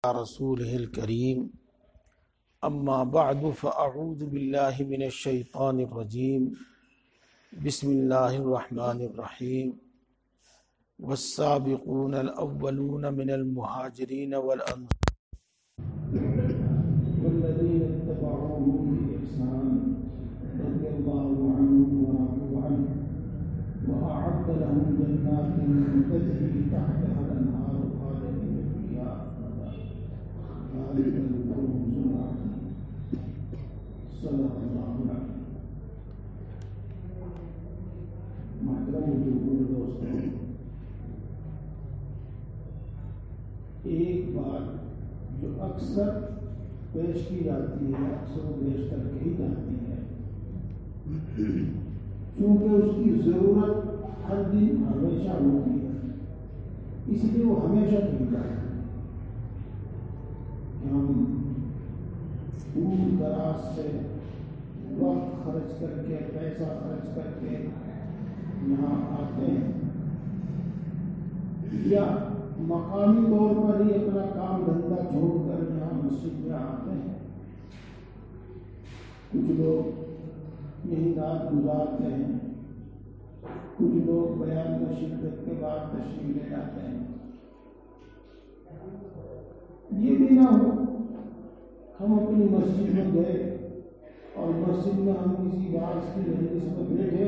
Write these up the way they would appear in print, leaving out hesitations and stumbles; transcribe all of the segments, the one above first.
رسوله الكريم أما بعد فأعوذ بالله من الشيطان الرجيم بسم الله الرحمن الرحيم والسابقون الأولون من المهاجرين والأنصار والذين اتبعوهم بإحسان رضي الله عنهم ورضوا عنه وأعد لهم جنات تجري تحتها الأنهار خالدين فيها ذلك الفوز العظيم صدق الله العظيم. محترم بزرگوں دوستوں، ایک بات جو اکثر پیش کی جاتی ہے، اکثر و بیشتر کہی جاتی ہے، کیونکہ اس کی ضرورت ہر دن ہمیشہ ہوتی ہے، اس لیے وہ ہمیشہ کہی جاتی ہے کہ ہم دور دراز سے وقت خرچ کر کے، پیسہ خرچ کر کے یہاں آتے ہیں، یا مقامی طور پر ہی اپنا کام دھندا چھوڑ کر یہاں مسجد میں آتے ہیں۔ کچھ لوگ یہی رات گزارتے ہیں، کچھ لوگ بیان میں شرکت کے بعد تشریف لے جاتے ہیں۔ یہ بھی نہ ہو ہم اپنی مسجد میں گئے اور مسجد میں ہم کسی واعظ کی مجلس میں بیٹھے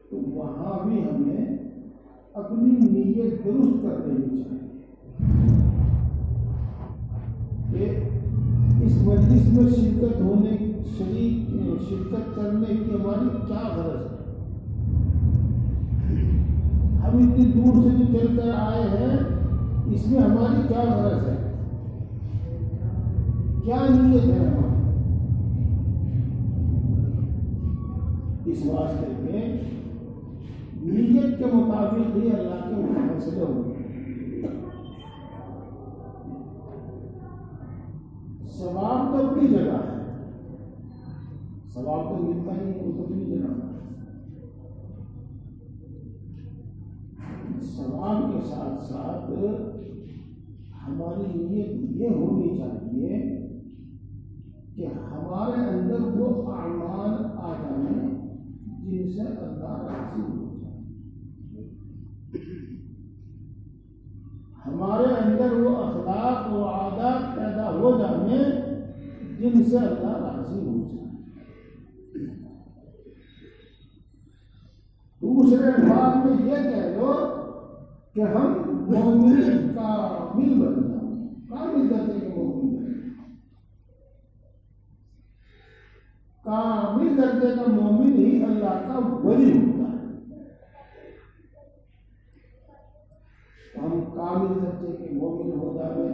تو وہاں بھی ہمیں اپنی نیت درست کر دینی چاہیے کہ اس مجلس میں شرکت کرنے کی ہماری کیا غرض ہے، ہم اتنی دور سے جو چل کر آئے ہیں اس میں ہماری کیا غرض ہے، کیا نیت ہے ہماری۔ اس واسطے میں نیت کے مطابق ہی اللہ کے فیصلے ہوئے۔ ثواب تو اپنی جگہ ہے، ثواب تو ملتا ہی ہے، وہ اپنی جگہ ہے۔ ثواب کے ساتھ ساتھ ہماری نیت یہ ہونی چاہیے کہ ہمارے اندر وہ اعمال آ جائیں جن سے اللہ راضی ہو جائے، ہمارے اندر وہ اخلاق و عادات پیدا ہو جائیں جن سے اللہ راضی ہو جائے۔ دوسرے الفاظ میں یہ کہہ دو کہ ہم مومن کامل بن جائیں، کامل درجے کے مومن بن جائیں۔ کامل درجے کا مومن ہی اللہ کا ولی ہوتا ہے۔ ہم کامل درجے کے مومن ہو جائیں،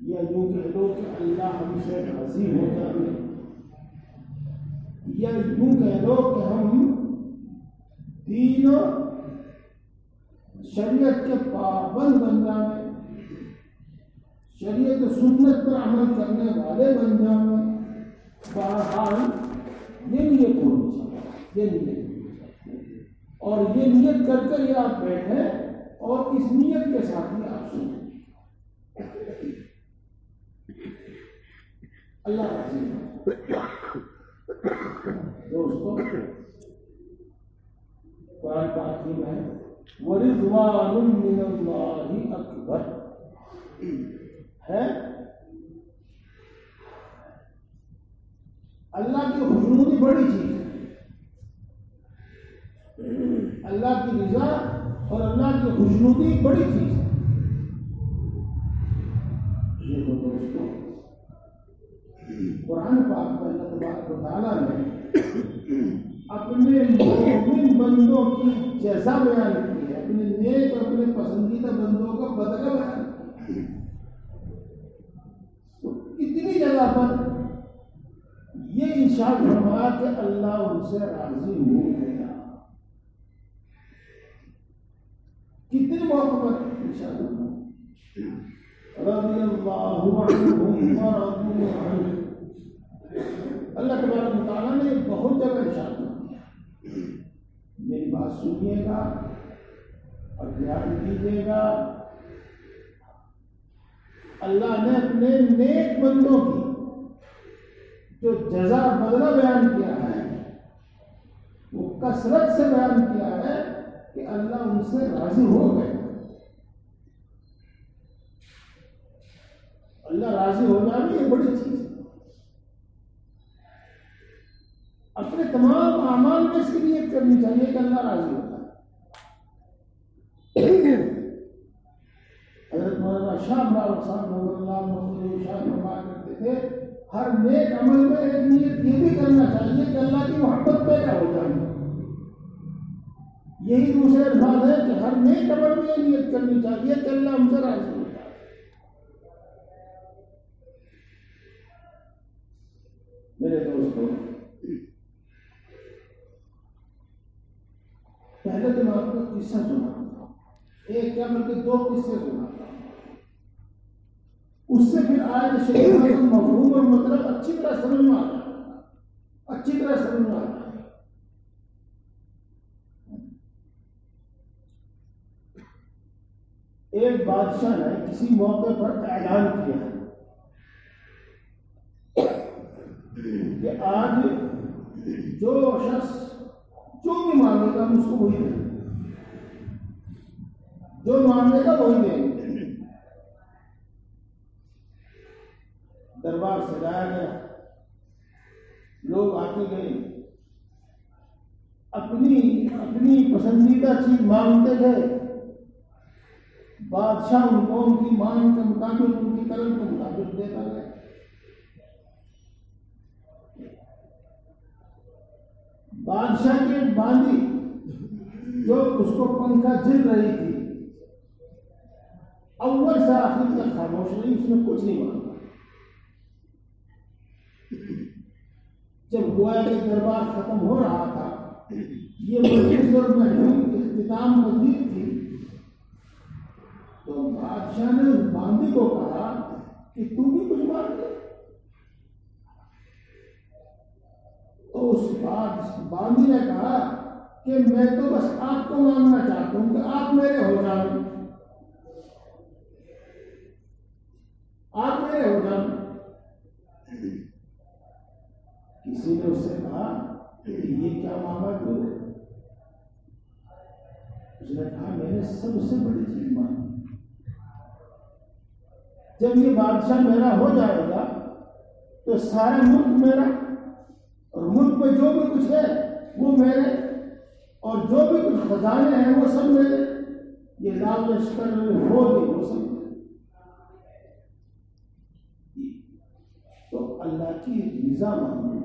یا یوں کہہ لو کہ اللہ ہم سے راضی ہو جائے، یا یوں کہہ لو کہ ہم دین و شریعت کے پابند بن جائیں، شریعت و سنت پر عمل کرنے والے بن جائیں۔ بہرحال یہ نیت ہونی چاہیے، یہ نیت ہونی چاہیے، اور یہ نیت کر کر یہ آپ بیٹھیں اور اس نیت کے ساتھ ہی آپ سنیں۔ اللہ راضی ہے۔ دوستو، قرآن پاک میں وَرِضْوَانٌ مِّنَ اللَّهِ أَكْبَرُ ہے، اللہ کی خوشنودی بڑی چیز ہے۔ اللہ کی رضا اور اللہ کی خوشنودی بڑی چیز ہے۔ دیکھو دوستو، قرآن پاک میں اللہ تبارک و تعالیٰ نے اپنے مومن بندوں کی جزا بیان کی ہے، اپنے نیک اور اپنے پسندیدہ بندوں کا بدلہ بیان کیا۔ اتنی جگہ پر یہ ارشاد فرمایا کہ اللہ ان سے راضی ہو گیا۔ کتنے موقع پر ارشاد فرمایا رضی اللہ عنہم ورضوا عنہ۔ اللہ تبارک و تعالیٰ نے بہت جگہ ارشاد فرمایا۔ میری بات سنیے گا اور دھیان دیجیے گا اللہ نے اپنے نیک بندوں کی جو جزا بدلہ بیان کیا ہے وہ کثرت سے بیان کیا ہے کہ اللہ ان سے راضی ہو گئے. اللہ راضی ہو جانا یہ بڑی چیز ہے. اپنے تمام اعمال میں اس کی نیت کرنی چاہیے کہ اللہ راضی ہوتا ہے. حضرت مولانا شاہ عبداللہ صاحب رضی اللہ عنہ شاہ فرمایا کرتے تھے ہر نیک عمل میں ایک نیت یہ بھی کرنا چاہیے کہ اللہ کی محبت پیدا ہو جائے. یہی دوسرے الفاظ ہے کہ ہر نیک عمل میں یہ نیت کرنی چاہیے کہ اللہ ہم سے راضی ہو جائے. میرے دوستوں پہلے تو میں آپ کو قصہ سناتا ہوں. ایک کیا بلکہ دو قصے سناتا ہوں. اس سے پھر آیت شریفہ کا مفہوم اور مطلب اچھی طرح سمجھ میں آ جائے گا. اچھی طرح سمجھ میں آ جائے گا. ایک بادشاہ نے کسی موقع پر اعلان کیا کہ آج جو شخص جو بھی مانگے گا ہم اس کو وہی دیں گے. جو مانگے گا وہی دیں گے. دربار سجایا گیا. لوگ آتے گئے اپنی پسندیدہ چیز مانگتے گئے. بادشاہ ان کو ان کی مانگ کے مطابق ان کی کرم کے مطابق دیتا گیا. بادشاہ کی ایک باندی جو اس کو پنکھا جل رہی تھی اول سے آخر تک خاموش رہی. اس نے کچھ نہیں مانگا. جب گویا کہ دربار ختم ہو رہا تھا یہ مجلس اور محفل اختتام پذیر تھی تو بادشاہ نے اس باندی کو کہا کہ تو بھی کچھ مانگ دے. تو اس باندی نے کہا کہ میں تو بس آپ کو مانگنا چاہتا ہوں کہ آپ میرے ہو جائیں. آپ میرے ہو جائیں. کسی نے اس سے کہا کہ یہ کیا مانگا تو اس نے کہا میں نے سب سے بڑی چیز مانگی. جب یہ بادشاہ میرا ہو جائے گا تو سارا ملک میرا اور ملک میں جو بھی کچھ ہے وہ میرے اور جو بھی کچھ خزانے ہیں وہ سب میرے. یہ لال لشکر فوج وہ سب میرے. تو اللہ کی رضا مانگو.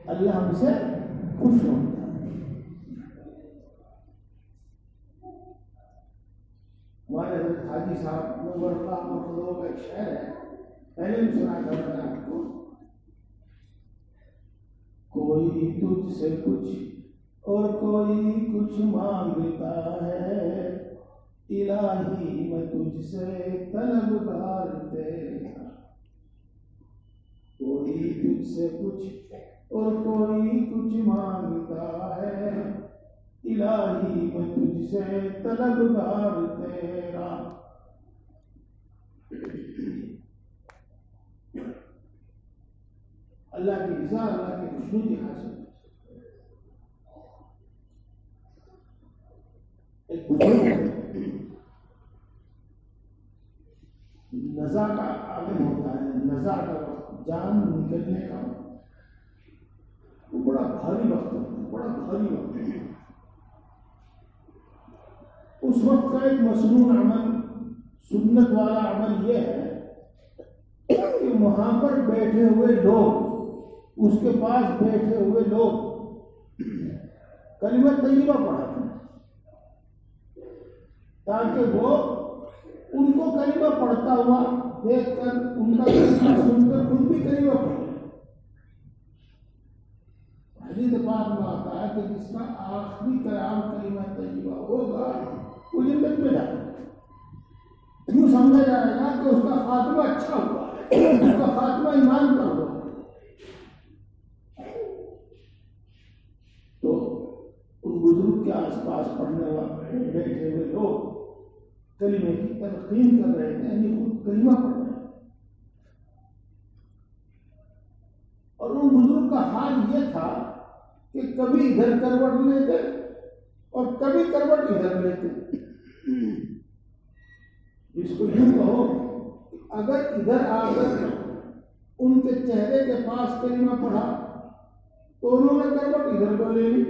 اللہ ہم سے خوش ہوتا ہے. ہمارے حضرت حاجی صاحب نور اللہ مرتضی کا ایک شعر ہے پہلے بھی سنا تھا میں نے آپ کو. کوئی تجھ سے کچھ اور کوئی کچھ مانگتا ہے الہی میں تجھ سے طلبگار تیرا. کوئی تجھ سے کچھ اور کوئی کچھ مانگتا ہے الہی میں تجھ سے طلبگار تیرا. اللہ کی رضا اللہ کی خوشنودی حاصل. ایک نزا کا عالم ہوتا ہے. نزا کا وقت جان نکلنے کا وہ بڑا بھاری وقت ہوتا ہے. بڑا بھاری وقت ہے. اس وقت کا ایک مسنون عمل سنت والا عمل یہ ہے کہ وہاں پر بیٹھے ہوئے لوگ اس کے پاس بیٹھے ہوئے لوگ کلمہ طیبہ پڑھاتے ہیں تاکہ وہ ان کو کلمہ پڑھتا ہوا دیکھ کر ان کا کلمہ سن کر خود بھی کلمہ پڑھے. حدیث پاک میں آتا ہے کہ جس کا آخری کلام کلمہ طیبہ ہوگا وہ جنت میں جائے گا. یوں سمجھا جائے گا کہ اس کا خاتمہ اچھا ہوا ہے. اس کا خاتمہ ایمان پر ہوا. تو ان بزرگ کے آس پاس پڑھنے والے بیٹھے ہوئے لوگ کلمے کی تلقین کر رہے تھے. یعنی خود کلمہ پڑھ کہ کبھی ادھر کروٹ لیتے اور کبھی کروٹ ادھر لیتے. جس کو یوں کہو اگر ادھر آ کر ان کے چہرے کے پاس کلمہ پڑھا تو انہوں نے کروٹ ادھر کو لے لی،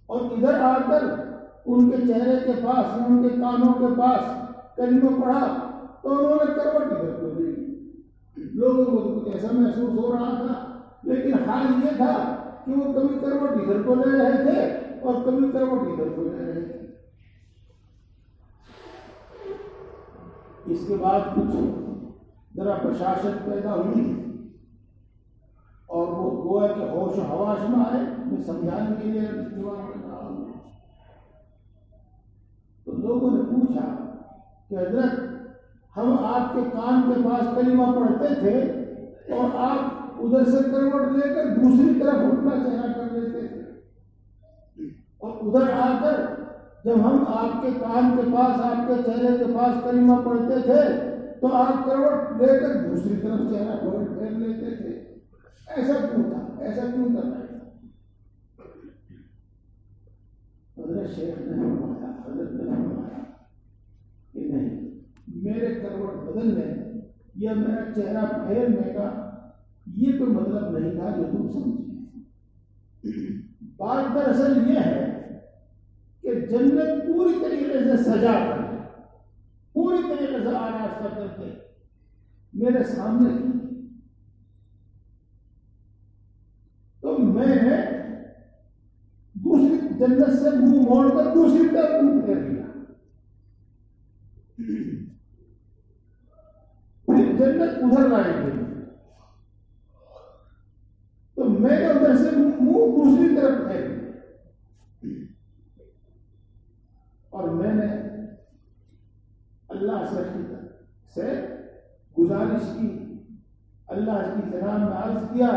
اور ادھر آ کر ان کے چہرے کے پاس ان کے کانوں کے پاس کلمہ پڑھا تو انہوں نے کروٹ ادھر کو لے لی. لوگوں کو تو کچھ ایسا محسوس ہو رہا تھا، لیکن حال یہ تھا کہ وہ کبھی کروٹ ادھر کو لے رہے تھے اور کبھی کروٹ ادھر کو لے رہے تھے. اس کے بعد کچھ ذرا بشاشت پیدا ہوئی اور وہ گویا کہ ہوش و حواس میں آئے. میں سمجھانے کے لیے استعمال کر رہا ہوں. تو لوگوں نے پوچھا کہ حضرت ہم آپ کے کان کے پاس کلمہ پڑھتے تھے اور آپ ادھر سے کروٹ لے کر دوسری طرف اٹھنا چہرہ کر لیتے تھے، اور ادھر آ کر جب ہم آپ کے کان کے پاس آپ کے چہرے کے پاس کلمہ پڑھتے تھے تو آپ کروٹ لے کر دوسری طرف چہرہ پھیر لیتے تھے. ایسا کیوں تھا؟ ایسا کیوں کرنا ہے؟ حضرت شیخ نے فرمایا، حضرت نے فرمایا کہ نہیں، میرے کروٹ بدلنے یا میرا چہرہ پھیرنے کا یہ کوئی مطلب نہیں تھا جو تم سمجھے. بات دراصل یہ ہے کہ جنت پوری طریقے سے سجا کر پوری طریقے سے آراستہ کر کے میرے سامنے کی، تو میں نے دوسری جنت سے منہ موڑ کر دوسری طرف منہ پھیر لیا. پھر جنت ادھر لائے گی تو میں نے ادھر سے منہ دوسری طرف پھیر لیا، اور میں نے اللہ سے گزارش کی، اللہ کی جناب میں عرض کیا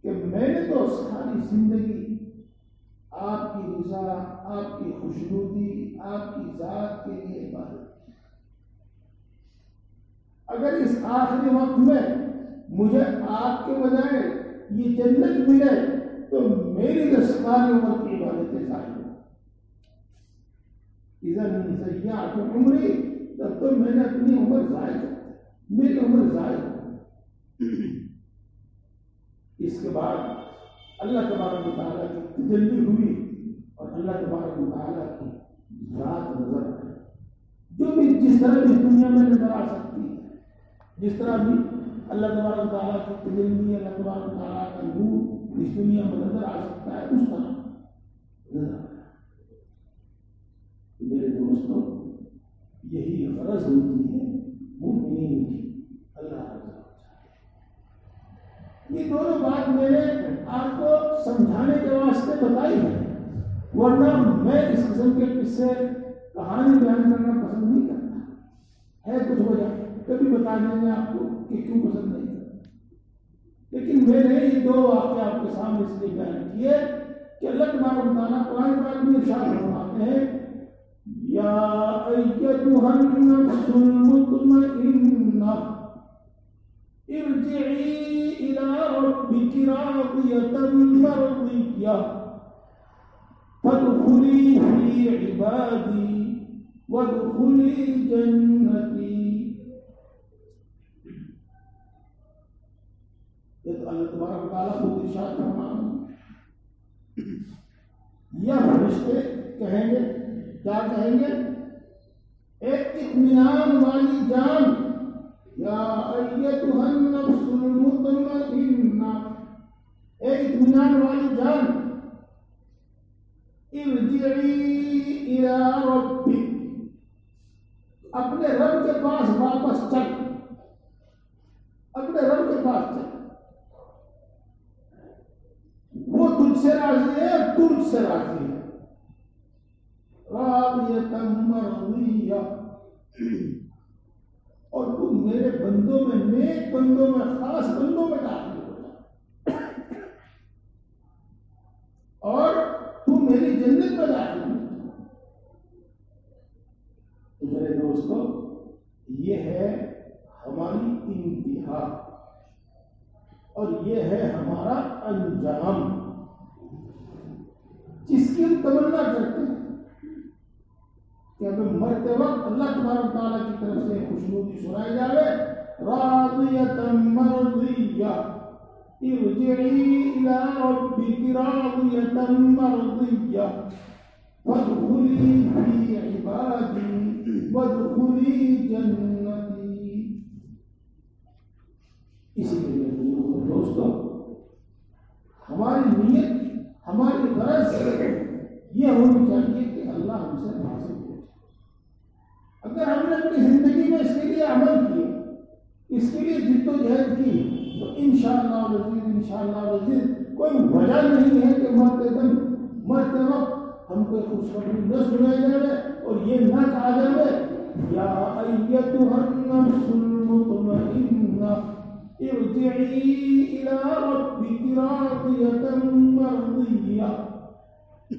کہ میں نے تو ساری زندگی آپ کی رضا، آپ کی خوشنودی، آپ کی ذات کے لیے عبادت کی. اگر اس آخری وقت میں مجھے آپ کے بجائے یہ جنت ملے تو میری جو ساری عمر کی عبادتیں ظاہر ہوں. اذن ضیعت عمری، تب تو میں نے اپنی عمر ضائع کر دی، میری عمر ضائع ہو. اس کے بعد اللہ تبارک و تعالیٰ کی تجلی ہوئی اور اللہ تبارک و تعالیٰ کی ذات نظر آئی، جو بھی جس طرح بھی دنیا میں نظر آ سکتی ہے، جس طرح بھی اللہ تبارک و تعالیٰ کی تجلی، اللہ تبارک و تعالیٰ کا نور اس دنیا میں نظر آ سکتا ہے، اس طرح نظر آ. میرے دوستوں، یہی غرض ہوتی ہے مومنین کی. اللہ یہ دونوں بات میں نے آپ کو سمجھانے کے واسطے بتائی ہے، ورنہ میں اس قسم کے قصے کہانی بیان کرنا پسند نہیں کرتا. ہے کچھ وجہ، کبھی بتا دیں گے آپ کو کہ کیوں پسند نہیں کرتا. لیکن میں نے یہ دو واقعے آپ کے سامنے اس لیے بیان کیے کہ اللہ تبارک و تعالیٰ قرآن پاک میں ارشاد فرماتے ہیں، یا ایتھا النفس المطمئنہ ارجعی الی ربک راضیۃ مرضیہ فادخلی فی عبادی وادخلی جنتی. یہ تو اللہ تبارک و تعالیٰ خود ارشاد فرماتے ہیں. یہ فرشتے کہیں گے، کیا کہیں گے؟ ایک اطمینان والی جان، یا ایتھا النفس المطمئنہ، ایک اطمینان والی جان، ارجعی الی ربک، اپنے رب کے پاس واپس چل، اپنے رب کے پاس چل. وہ تجھ سے راضی ہے اور تجھ سے راضی ہے. راضیۃ مرضیہ، اور تم میرے بندوں میں، نیک بندوں میں، خاص بندوں میں داخل ہو جا، اور تم میری جنت میں داخل ہو جا. تو میرے دوستو، یہ ہے ہماری انتہا اور یہ ہے ہمارا انجام. جس کی ہم تمنا کرتے ہیں کہ ہمیں مرتے وقت اللہ تبارک تعالیٰ کی طرف سے خوشنودی سنائی جاوے، راضیۃ مرضیہ ارجعی الی ربک راضیۃ مرضیہ فادخلی فی عبادی وادخلی جنتی۔ اسی لیے دوستو ہماری نیت، ہماری غرض یہ ہونی چاہیے کہ اللہ ہم سے راضی ہو۔ اگر ہم نے اپنی زندگی میں اس کے لیے عمل کیے، اس کے لیے جد و جہد کی، تو انشاءاللہ العزیز کوئی وجہ نہیں ہے کہ مرتے وقت ہم کو خوشخبری نہ سنائی جائے اور یہ نہ کہا جائے یا ایتھا النفس المطمئنہ ارجعی الی ربک راضیۃ مرضیہ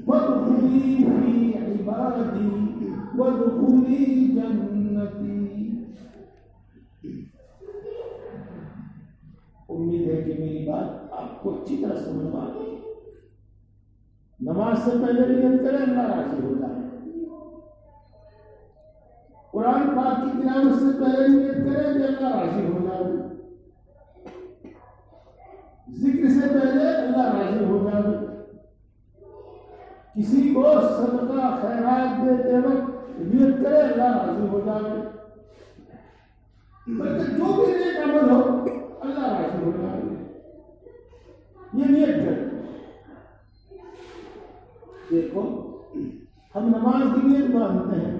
وادخلی فی عبادی وادخلی جنتی۔ امید ہے کہ میری بات آپ کو اچھی طرح سمجھ میں آ گئی۔ نماز سے پہلے نیت کریں اللہ راضی ہو جائے، قرآن پاک کی تلاوت سے پہلے نیت کریں کہ اللہ راضی ہو جائے، ذکر سے پہلے اللہ راضی ہو جائے، کسی کو صدقہ خیرات دیتے وقت نیت کرے اللہ راضی ہو جائے، بلکہ جو بھی نیک عمل ہو اللہ راضی ہو جائے، یہ نیت کرے۔ دیکھو ہم نماز کی نیت مانتے ہیں،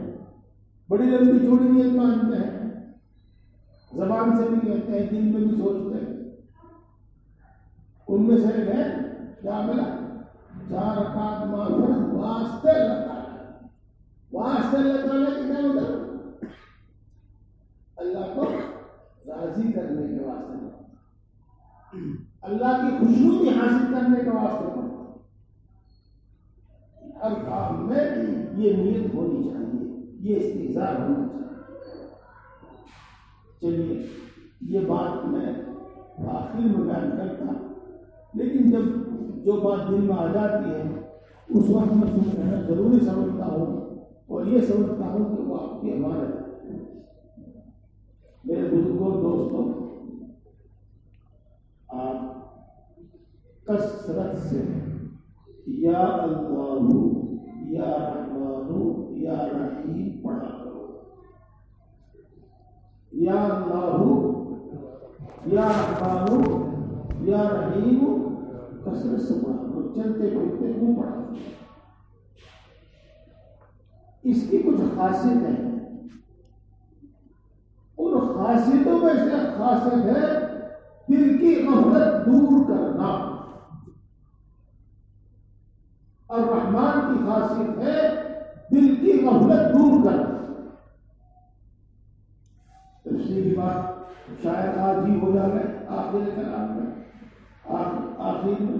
بڑی لمبی چوڑی نیت مانتے ہیں، زبان سے بھی کہتے ہیں، دل میں بھی سوچتے ہیں۔ ان میں سے ہے کیا ملا؟ 4 رکعت فرض واسطے اللہ تعالیٰ، واسطے اللہ تعالیٰ کی کیا مطلب؟ اللہ کو راضی کرنے کے واسطے، اللہ کی خوشنودی حاصل کرنے کے واسطے ہر کام میں یہ نیت ہونی چاہیے، یہ استحضار ہونا چاہیے۔ چلیے یہ بات میں آخر میں بیان کرتا، لیکن جب جو بات دل میں آ جاتی ہے اس وقت میں سن رہنا ضروری سمجھتا ہوں، اور یہ سمجھتا ہوں کہ وہ آپ کی امانت ہے۔ میرے بزرگوں دوستوں، آپ کثرت سے یا اللہ یا رحمان یا رحیم پڑھا کرو، یا اللہ یا رحمان یا رحیم کثرت سے پڑھا کرو، چلتے پھرتے کیوں پڑھا کرو؟ اس کی کچھ خاصیتیں ہیں، ان خاصیتوں میں سے خاصیت ہے دل کی غفلت دور کرنا، اور رحمان کی خاصیت ہے دل کی غفلت دور کرنا۔ تفصیلی بات شاید آج ہی ہو جائے، آخر کلام میں آخر میں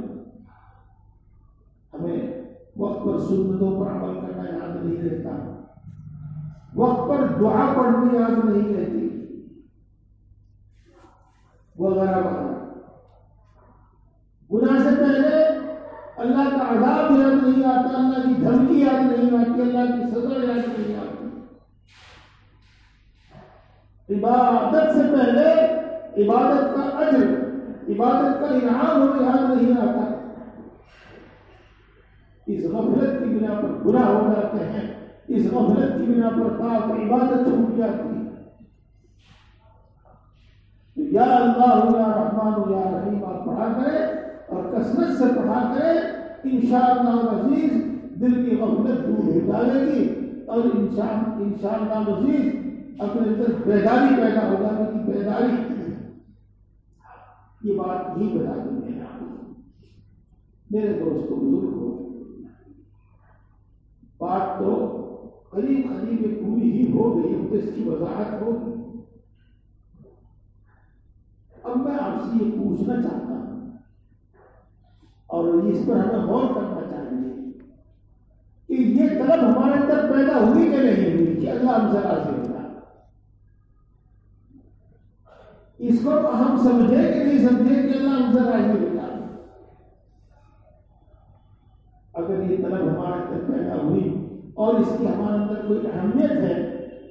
ہمیں وقت پر سنتوں پر عمل کرنا یاد نہیں رہتا، وقت پر دعا پڑھنی یاد نہیں رہتی، وغیرہ وغیرہ۔ گناہ سے پہلے اللہ کا عذاب یاد نہیں آتا، اللہ کی دھمکی یاد نہیں آتی، اللہ کی سزا یاد نہیں آتی۔ عبادت سے پہلے عبادت کا اجر، عبادت کا انعام ہمیں یاد نہیں آتا، اس غفلت کی بنا پر گناہ ہو جاتے ہیں، اس غفلت کی بنا پر طاعت عبادت چھوٹ جاتی ہے۔ یا اللہ یا رحمان یا رحیم آپ پڑھا کریں اور کثرت سے پڑھا کریں، انشاءاللہ العزیز دل کی غفلت دور ہو جائے گی، اور انشاءاللہ العزیز اپنے اندر بیداری پیدا ہو جائے گی۔ بیداری یہ بات ہی بتا دیں میرے دوستوں بزرگوں، بات تو قریب قریب پوری ہی ہو گئی، اب اس کی وضاحت ہوگی۔ اب میں آپ سے یہ پوچھنا چاہتا ہوں، اور اس پر ہمیں غور کرنا چاہیے کہ یہ طلب ہمارے اندر پیدا ہوئی کہ نہیں ہوئی کہ اللہ ہم سے راضی ہوتا، اس کو ہم سمجھے کہ نہیں سمجھے کہ اللہ ہم سے راضی ہوتا؟ اگر یہ طلب جب پیدا ہوئی اور اس کی ہمارے اندر کوئی اہمیت ہے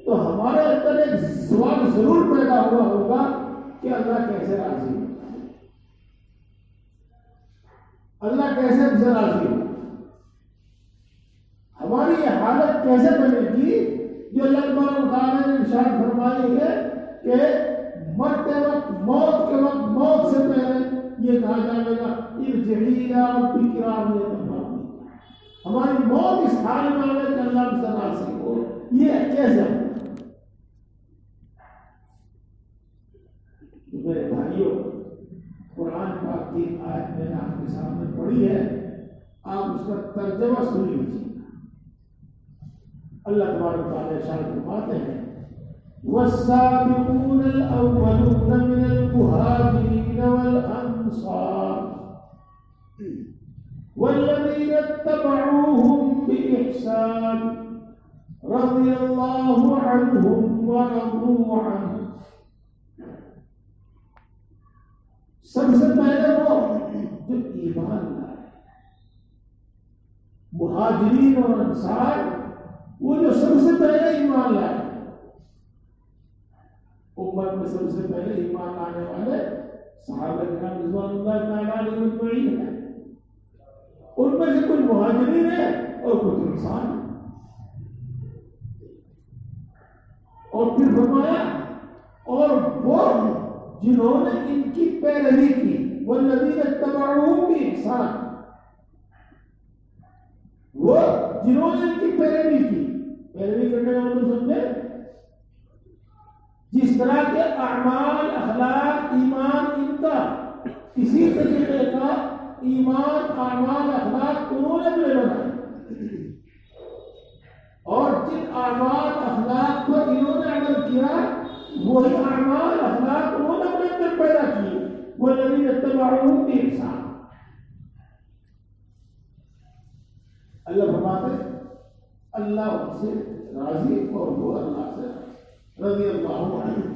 تو ہمارے اندر ایک سوال ضرور پیدا ہوا ہوگا کہ اللہ کیسے راضی ہو، اللہ کیسے ہم سے راضی ہو، ہماری یہ حالت کیسے بنے گی جو اللہ تبارک و تعالیٰ نے ارشاد فرمائی ہے کہ مرتے وقت، موت کے وقت، موت سے پہلے یہ کہا جائے گا ارجعی الی ربک راضیۃ مرضیہ، ہماری موت اس حال میں آئے کہ اللہ ہم سے راضی ہو، یہ کیسے ہو؟ میرے بھائیوں، قرآن پاک کی آیت میں نے آپ کے سامنے پڑھی ہے، آپ اس کا ترجمہ سن لیجیے۔ اللہ تبارک و تعالیٰ ارشاد فرماتے ہیں والسابقون الأولون من المهاجرين والأنصار والذين اتبعوهم بإحسان رضي الله عنهم ورضوا عنه، سب سے پہلے وہ جو ایمان لائے، مہاجرین اور انصار، وہ جو سب سے پہلے ایمان لائے، امت میں سب سے پہلے ایمان لانے والے صحابہ کرام رضوان اللہ تعالیٰ علیہم اجمعین ہیں، ان میں سے کچھ مہاجرین ہیں اور کچھ انسان ہیں۔ اور پھر فرمایا اور وہ جنہوں نے ان کی پیروی کی، والذین اتبعوہم بإحسان، وہ جنہوں نے ان کی پیروی کی، پیروی کرنے کا مطلب سمجھے، جس طرح کے اعمال، اخلاق، ایمان ان کا کسی طریقے کا ایمان، اعمال، اخلاق انہوں نے اپنے بنائے، اور جن اعمال اخلاق کو انہوں نے عمل کیا وہی اعمال اخلاق انہوں نے اپنے اندر پیدا کیے، والذین اتبعوہم بإحسان۔ اللہ فرماتے اللہ ان سے راضی اور وہ اللہ سے رضی اللہ عنہ،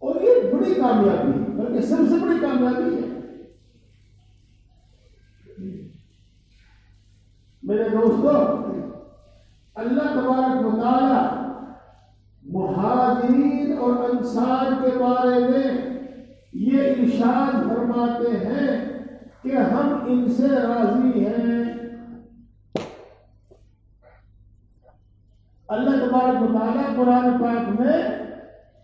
اور یہ بڑی کامیابی ہے، بلکہ سب سے بڑی کامیابی ہے۔ میرے دوستو، اللہ تبارک و تعالی مہاجرین اور انصار کے بارے میں یہ ارشاد فرماتے ہیں کہ ہم ان سے راضی ہیں۔ اللہ تبارک و تعالیٰ قرآن پاک میں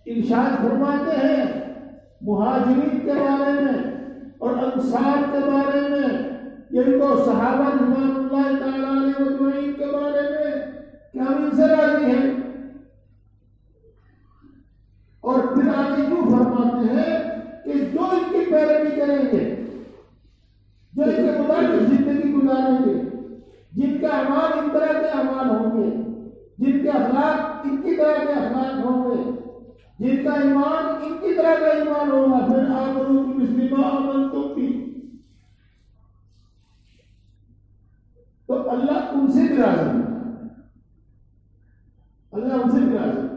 ارشاد فرماتے ہیں مہاجرین کے بارے میں اور انصار کے بارے میں، یعنی تو صحابہ رضوان اللہ تعالیٰ علیہ اجمعین کے بارے میں کہ ہم ان سے راضی ہیں، اور پھر آگے یوں فرماتے ہیں کہ جو ان کی پیروی کریں گے، جو ان کے مطابق زندگی گزاریں گے، جن کے اعمال ان طرح کے اعمال ہوں گے، جن کے اخلاق ان کی طرح کے اخلاق ہوں گے، جن کا ایمان ان کی طرح کا ایمان ہوگا، پھر آمنوا بمثل ما آمنتم بہ، تو اللہ ان سے بھی راضی ہے، اللہ ان سے بھی راضی ہے۔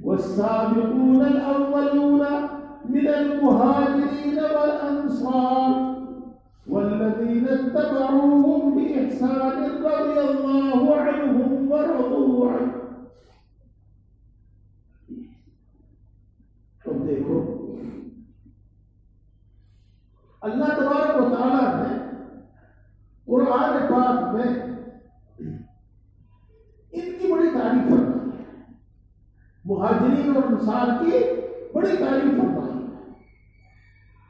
والسابقون الأولون من المهاجرين والأنصار والذين اتبعوهم بإحسان رضي الله عنهم ورضوا عنه۔ تو دیکھو اللہ تبارک و تعالیٰ نے قرآن پاک میں ان کی بڑی تعریف فرمائی، مہاجرین اور انصار کی بڑی تعریف فرمائی،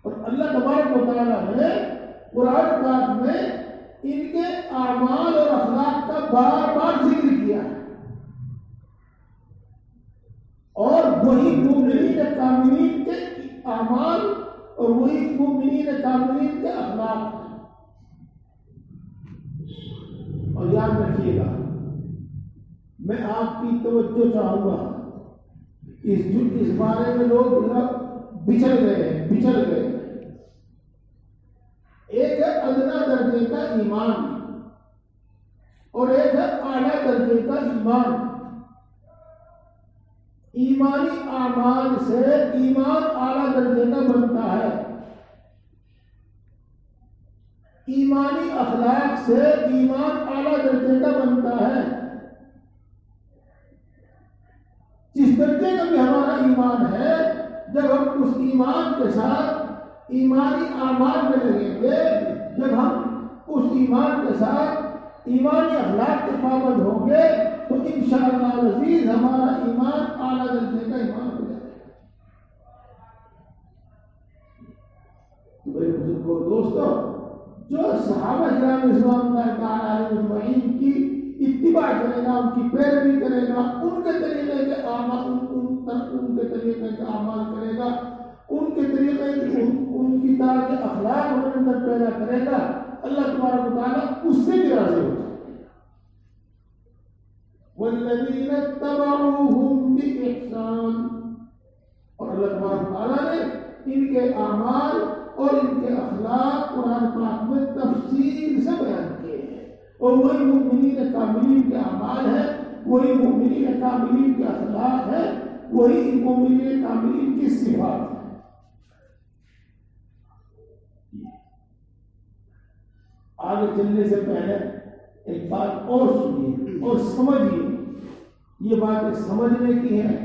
اور اللہ تبارک و تعالیٰ نے قرآن پاک میں ان کے اعمال اور اخلاق کا بار بار ذکر کیا ہے، اور وہی مومنین کاملین کے اعمال اور وہی مومنین کاملین کے اخلاق ہیں۔ اور یاد رکھیے گا، میں آپ کی توجہ چاہوں گا، اس بارے میں لوگ بچھڑ گئے۔ ایک ہے ادنا درجے کا ایمان اور ایک ہے اعلیٰ درجے کا ایمان۔ ایمانی اعمال سے ایمان اعلیٰ درجے کا بنتا ہے، ایمانی اخلاق سے ایمان اعلیٰ درجے کا بنتا ہے. جس درجے کا بھی ہمارا ایمان ہے، جب ہم اس ایمان کے ساتھ ایمانی اعمال میں لگیں گے، جب ہم اس ایمان کے ساتھ ایمانی اخلاق کے پابند ہوں گے، تو انشاءاللہ العزیز ہمارا ایمان اعلیٰ درجے کا ایمان ہو جائے گا. تو میرے بزرگوں دوستوں، جو صحابہ کرام رضوان اللہ تعالیٰ علیہ اجمعین کی اتباع کرے گا، ان کی پیروی کرے گا، ان کے طریقے کے اعمال ان کے طریقے کے اعمال کرے گا، ان کے طریقے ان کی طرح کے اخلاق اپنے اندر پیدا کرے گا، اللہ تبارک و تعالیٰ اس سے بھی راضی ہوگا. والذین اتبعوہم بإحسان، اور اللہ تبارک و تعالیٰ نے ان کے اعمال اور ان کے اخلاق قرآن پاک میں تفصیل سے بیان کیے ہیں. اور وہی مومنین کاملین کے اعمال ہیں، وہی مومنین کاملین کے اخلاق ہیں، وہی مومنین کاملین کی صفات ہیں. آگے چلنے سے پہلے ایک بات اور سنیے اور سمجھیے. یہ باتیں سمجھنے کی ہے،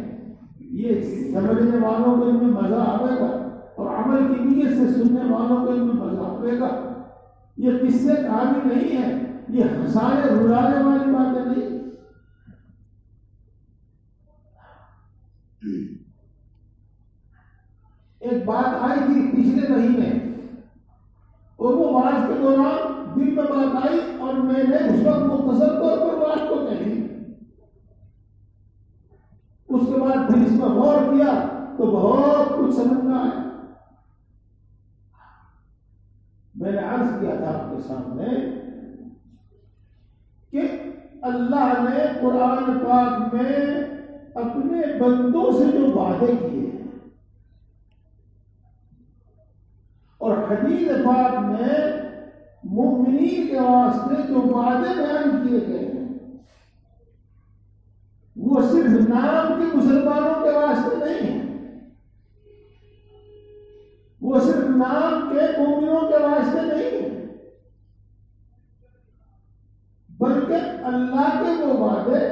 یہ سمجھنے والوں کو ان میں مزہ آئے گا، اور عمل کی نیت سے سننے والوں کو ان میں مزہ آئے گا. یہ قصے کہانی نہیں ہے، یہ ہنسانے رلانے والی باتیں نہیں. ایک بات آئی تھی پچھلے مہینے، اور وہ واعظ کے دوران دل میں بات آئی، اور میں نے اس وقت مختصر طور پر بات کو کہی. اس کے بعد پھر اس میں غور کیا تو بہت کچھ سمجھ میں آیا. میں نے عرض کیا تھا آپ کے سامنے کہ اللہ نے قرآن پاک میں اپنے بندوں سے جو وعدے کیے اور حدیث پاک میں مومنین کے واسطے جو وعدے بیان کیے گئے ہیں، وہ صرف نام کے مسلمانوں کے واسطے نہیں ہیں، وہ صرف نام کے مومنوں کے واسطے نہیں ہیں، بلکہ اللہ کے وہ وعدے،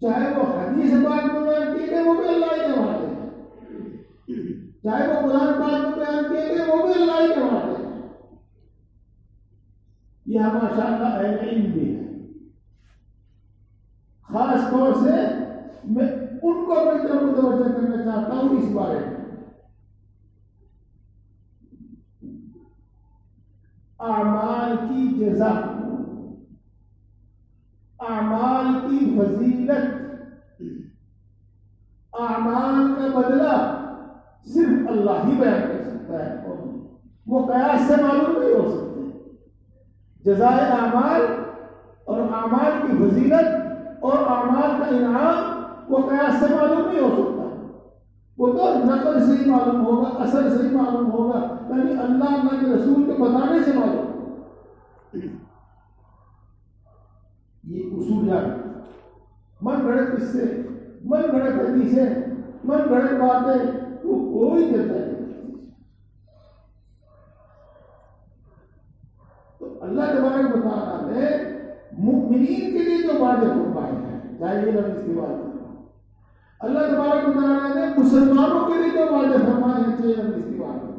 چاہے وہ حدیث پاک میں بیان کیے گئے وہ بھی اللہ کے وعدے ہیں، چاہے وہ قرآن پاک میں بیان کیے گئے وہ بھی اللہ کے وعدے ہیں. یہ ماشاءاللہ اہل علم بھی ہے. خاص طور سے میں ان کو اپنی طرف متوجہ کرنا چاہتا ہوں اس بارے میں. اعمال کی جزا، اعمال کی فضیلت، اعمال کا بدلہ صرف اللہ ہی بیان کر سکتا ہے، وہ قیاس سے معلوم نہیں ہو سکتے. جزائے اعمال اور اعمال کی فضیلت اور اعمال کا انعام وہ قیاس سے معلوم نہیں ہو سکتا. وہ تو نقل سے ہی معلوم ہوگا، اثر سے ہی معلوم ہوگا، یعنی اللہ کے رسول کے بتانے سے معلوم ہوگا. یہ اصول یاد، من گھڑت قصے، من گھڑت حدیثیں، من گھڑت باتیں وہ کوئی دیتا ہے. تو اللہ تبارک و تعالیٰ نے مؤمنین کے لیے جو وعدے فرمائے ہیں، چاہے یہ لفظ استعمال کریں، اللہ تبارک و تعالیٰ نے مسلمانوں کے لیے جو وعدے فرمائے ہیں، چاہے لفظ استعمال کریں،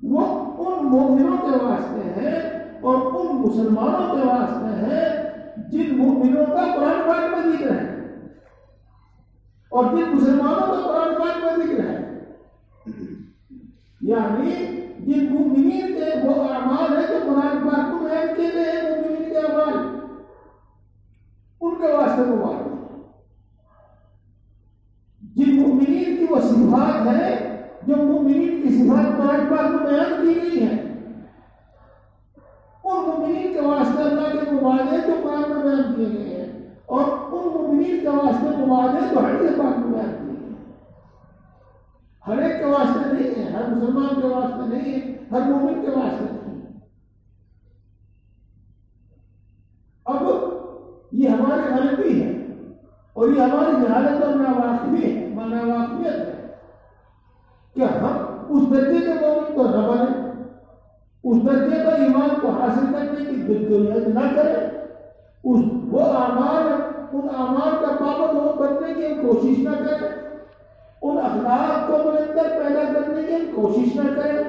وہ ان مومنوں کے واسطے ہیں اور ان مسلمانوں کے واسطے ہیں جن مومنوں کا قرآن پاک میں ذکر ہے اور جن مسلمانوں کا قرآن پاک میں ذکر ہے. یعنی جن مومنین کے وہ اعمال ہیں جو قرآن پاک کو بیان کیے گئے ہیں، مومنین کے اعمال، ان کے واسطے وہ بات ہے. جن مومنین کی وہ صفات ہیں جو مومنین کی صفات قرآن پاک میں بیان کی گئی ہیں، ان مومنین کے واسطے اللہ کے وہ وعدے جو قرآن میں بیان کیے گئے ہیں، اور ان مومنین کے واسطے وہ وعدے جو حدیث پاک میں بیان کیے گئے ہیں. ہر ایک کے واسطے نہیں ہے، ہر مسلمان کے واسطے نہیں ہے، ہر مومن کے واسطے نہیں ہے. اب یہ ہماری غلطی ہے اور یہ ہماری جہالت اور ناواقفیت ہے کہ ہم اس درجے کے مومن کو نہ بنیں اس درجے پر ایمان کو حاصل کرنے کی جدوجہد نہ کرے، وہ ان اعمال کا پابند کرنے کی کوشش نہ کرے، ان اخلاق کو اپنے اندر پیدا کرنے کی کوشش نہ کرے،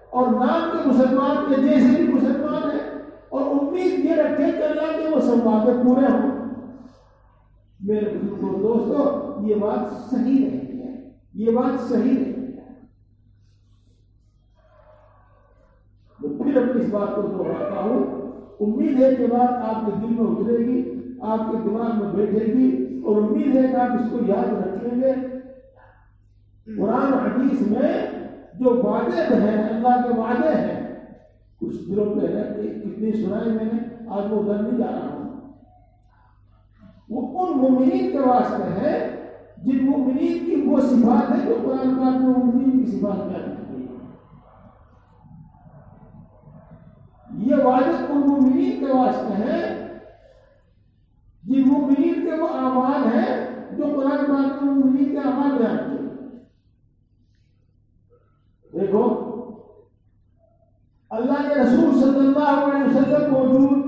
اور نام کے مسلمان کے جیسے بھی مسلمان ہیں اور امید یہ رکھے کہ اللہ کے وہ سب باتیں پورے ہوں۔ میرے بزرگوں دوستو، یہ بات صحیح نہیں ہے، یہ بات صحیح نہیں ہے۔ میں پھر اپنی اس بات کو دہراتا ہوں، امید ہے کہ بات آپ کے دل میں اترے گی، آپ کے دماغ میں بیٹھے گی، اور امید ہے کہ آپ اس کو یاد رکھیں گے۔ قرآن و حدیث میں جو وعدے ہیں، اللہ کے وعدے ہیں، کچھ دنوں پہلے کتنی سنائے میں نے، آج وہ ادھر نہیں جا رہا ہوں، وہ ان مومنین کے واسطے ہے جن مومنین کی وہ صفات ہے جو قرآن پاک میں مومنین کی صفات بیان کی گئی ہے۔ یہ وعدے ان مومنین کے واسطے ہیں جن مومنین کے وہ اعمال ہیں جو قرآن پاک میں مومنین کے اعمال بیان کیے۔ دیکھو، اللہ کے رسول صلی اللہ علیہ وسلم موجود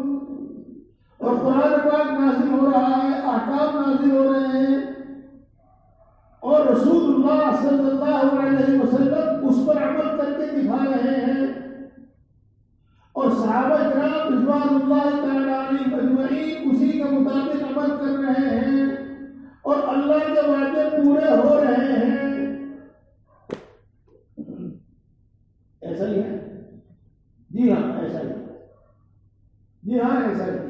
اور قرآن پاک نازل ہو رہا ہے، احکام نازل ہو رہے ہیں، اور رسول اللہ صلی اللہ علیہ وسلم اس پر عمل کر کے دکھا رہے ہیں، اور صحابہ کرام رضوان اللہ تعالی علیہم اجمعین اسی کے مطابق عمل کر رہے ہیں، اور اللہ کے وعدے پورے ہو رہے ہیں۔ ایسا ہی ہے؟ جی ہاں، ایسا ہی ہے، جی ہاں ایسا ہی ہے۔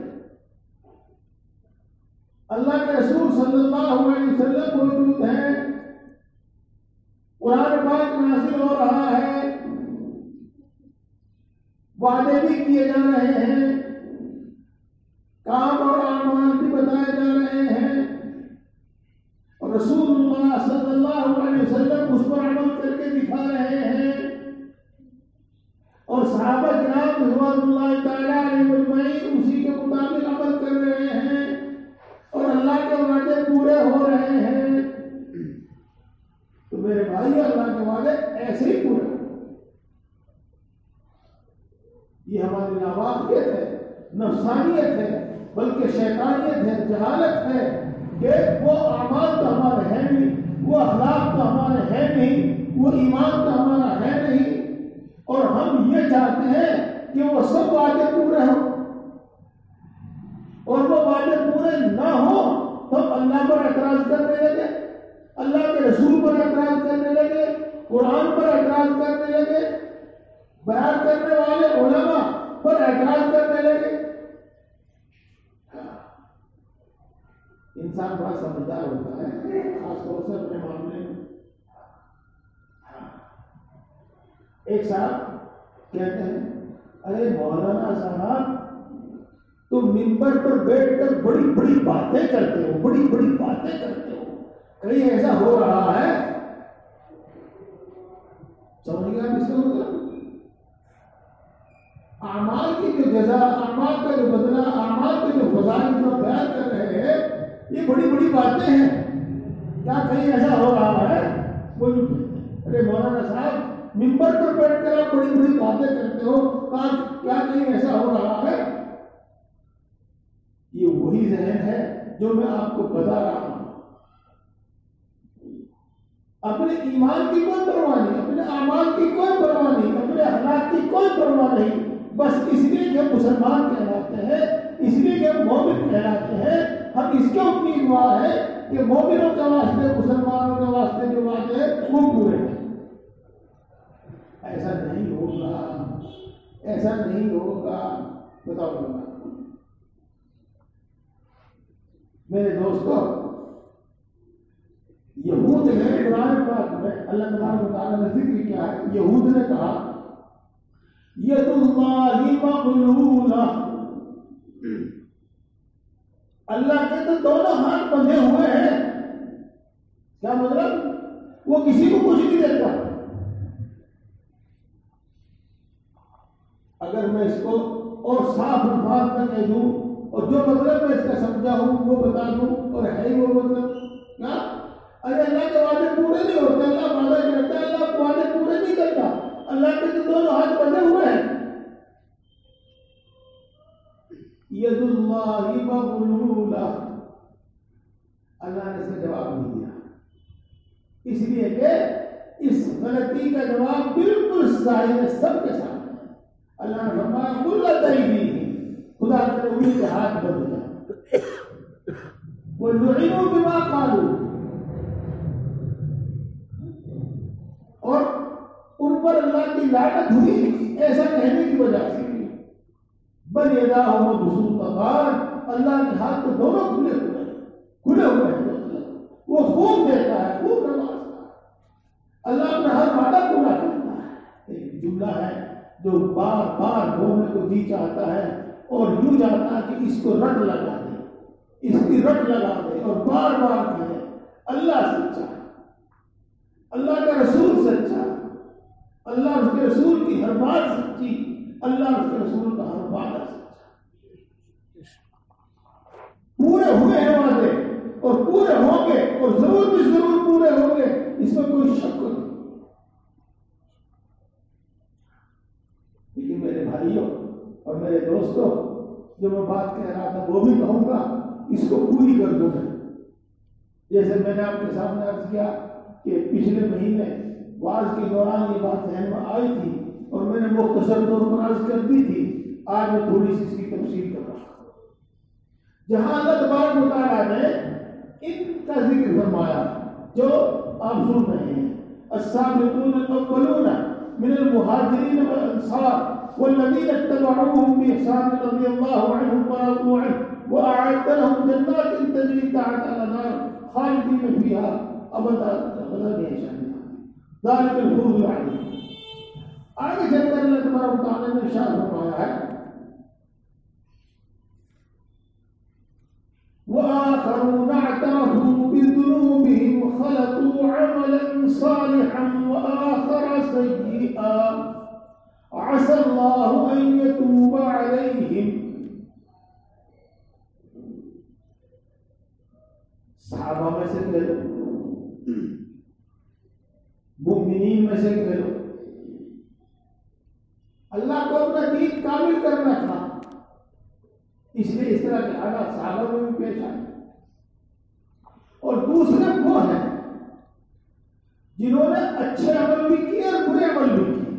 اللہ کے رسول صلی اللہ علیہ وسلم موجود ہیں، قرآن پاک نازل ہو رہا ہے، وعدے بھی کیے جا رہے ہیں، کام اور اعمال بھی بتائے جا رہے ہیں، اور رسول اللہ صلی اللہ علیہ وسلم اس پر عمل کر کے دکھا رہے ہیں، اور صحابہ کرام رضوان اللہ تعالی علیہم اجمعین اسی کے مطابق عمل کر رہے ہیں، اور اللہ کے وعدے پورے ہو رہے ہیں۔ تو میرے بھائی، اللہ کے وعدے ایسے ہی پورے، یہ ہماری ناواقفیت ہے، نفسانیت ہے، بلکہ شیطانیت ہے، جہالت ہے کہ وہ اعمال تو ہمارے ہیں نہیں، وہ اخلاق تو ہمارے ہیں نہیں، وہ ایمان تو ہمارا ہے نہیں، اور ہم یہ چاہتے ہیں کہ وہ سب وعدے پورے ہوں، اور وہ وعدے پورے نہ ہوں تو اللہ پر اعتراض کرنے لگے، اللہ کے رسول پر اعتراض کرنے لگے، قرآن پر اعتراض کرنے لگے، بیان کرنے والے علماء پر اعتراض کرنے لگے۔ انسان بڑا سمجھدار ہوتا ہے، خاص طور سے اپنے معاملے میں۔ ایک صاحب کہتے ہیں، ارے مولانا صاحب، تم منبر پر بیٹھ کر بڑی بڑی باتیں کرتے ہو، بڑی بڑی باتیں کرتے ہو، کہیں ایسا ہو رہا ہے؟ سمجھ گیا اس کا مطلب؟ اعمال کی جو جزا، اعمال کا جو بدلہ، اعمال کے جو فضائل کا بیان کر رہے ہیں، یہ بڑی بڑی باتیں ہیں، کیا کہیں ایسا ہو رہا ہے؟ وہ جو ارے مولانا صاحب، منبر پر بیٹھ کر آپ بڑی بڑی باتیں کرتے ہو، کیا کہیں ایسا ہو رہا ہے؟ یہ وہی ذہن ہے جو میں آپ کو بتا رہا ہوں۔ اپنے ایمان کی کوئی پرواہ نہیں، اپنے اعمال کی کوئی پرواہ نہیں، اپنے اخلاق کی کوئی پرواہ نہیں، بس اس لیے کہ مسلمان کہلاتے ہیں، اس لیے کہ مومن کہلاتے ہیں، ہم اس کے امیدوار ہیں کہ مومنوں کے واسطے، مسلمانوں کے واسطے جو وعدے ہیں وہ پورے ہیں۔ ایسا نہیں ہوگا، ایسا نہیں ہوگا، بتاؤ گا میرے دوستو۔ یہود نے قرآن پاک میں اللہ تبارک و تعالیٰ نے ذکر کیا ہے، یہود نے کہا ید اللہ مغلولہ، اللہ کے تو دونوں ہاتھ بندھے ہوئے ہیں۔ کیا مطلب؟ وہ کسی کو کچھ نہیں دیتا۔ اگر میں اس کو اور صاف الفاظ میں کہہ دوں اور جو مطلب میں اس کا سمجھا ہوں وہ بتا دوں، اور ہے وہ مطلب کیا؟ ارے اللہ کے وعدے پورے نہیں ہوتے، اللہ وعدہ کرتا ہے، اللہ وعدے پورے نہیں کرتا۔ اللہ کے تو دونوں الله مغلولة. اللہ نے اس کا جواب نہیں دیا، اس لیے کہ اس غلطی کا جواب بالکل ظاہر ہے، سب کے سامنے ہے۔ اللہ نے فرمایا غلت ایدیہم، خدا کے نبی کے ہاتھ بند جائے، وَلُعِنُوا بِمَا قَالُوا، اور ان پر اللہ کی لعنت ہوئی ایسا کہنے کی وجہ سے۔ بل یداہ مبسوطتان، اللہ کے ہاتھ تو دونوں کھلے ہوئے ہیں، وہ خوب دیتا ہے، خوب نوازتا ہے، اللہ اپنا ہر وعدہ پورا کرتا ہے۔ ایک جملہ ہے جو بار بار بولنے کو جی چاہتا ہے اور یوں چاہتا ہے کہ اس کو رٹ لگا دے، اس کی رٹ لگا دے اور بار بار کہے اللہ سچا ہے، اللہ کا رسول سچا، اللہ اس کے رسول کی ہر بات سچی، اللہ اس کے رسول کا ہر وعدہ سچا۔ پورے ہوئے ہیں وعدے اور پورے ہوں گے اور ضرور بھی ضرور پورے ہوں گے، اس میں کوئی شک نہیں۔ لیکن میرے بھائیوں اور میرے دوستوں، جو میں بات کہہ رہا تھا وہ بھی کہوں گا، اس کو پوری کر دوں میں۔ جیسے میں نے آپ کے سامنے عرض کیا کہ پچھلے مہینے وعظ کے دوران یہ بات ذہن میں آئی تھی اور میں نے مختصر طور پر عرض کر دی تھی، آج میں تھوڑی سی اس کی تفصیل کر رہا ہوں۔ جہاں اللہ تبارک و تعالیٰ نے ان کا ذکر فرمایا جو آپ سن رہے ہیں، السابقون الاولون من المہاجرین والانصار والذین اتبعوهم بإحسان رضی اللہ عنہم ورضوا عنہ وأعد لهم جنات تجری تحتها الأنہار خالدین فیہا ابدا ذلك الفوز العظیم۔ آگے چل کر اللہ تبارک و تعالیٰ نے ارشاد فرمایا ہے وآخرون اعترفوا بذنوبهم خلطوا عملا صالحا وآخر سيئا عسى الله أن يتوب عليهم۔ صحابہ میں سے کہہ لو، مومنین میں سے کہہ لو، اللہ کو اپنا دین کامل کرنا تھا، اس لیے اس طرح کے حالات صحابہ میں بھی پیش آئے۔ اور دوسرے وہ ہیں جنہوں نے اچھے عمل بھی کیے اور برے عمل بھی کیے،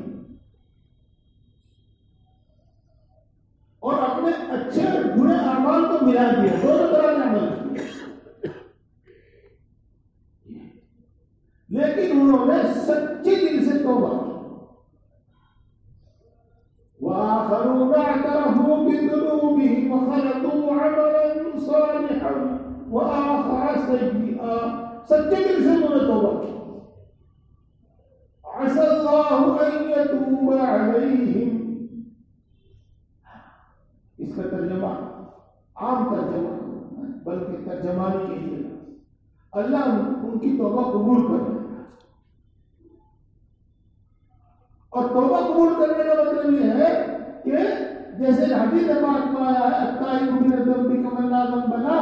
اور اپنے اچھے اور برے اعمال کو ملا دیا، دونوں طرح کے عمل کیے، لیکن انہوں نے سچے دل سے توبہ کی۔ وآخرون اعترفوا بذنوبهم وخلطوا عملا صالحا وآخر سيئا، سچے دل سے انہوں نے توبہ کی۔ عسى الله أن يتوب عليهم، اس کا ترجمہ عام ترجمہ بلکہ ترجمہ نہیں کہیے گا، اللہ ان کی توبہ قبول کر لے گا۔ اور توبہ قبول کرنے کا مطلب یہ ہے کہ جیسے حدیث پاک میں آیا ہے التائب من الذنب کمن لا ذنب له،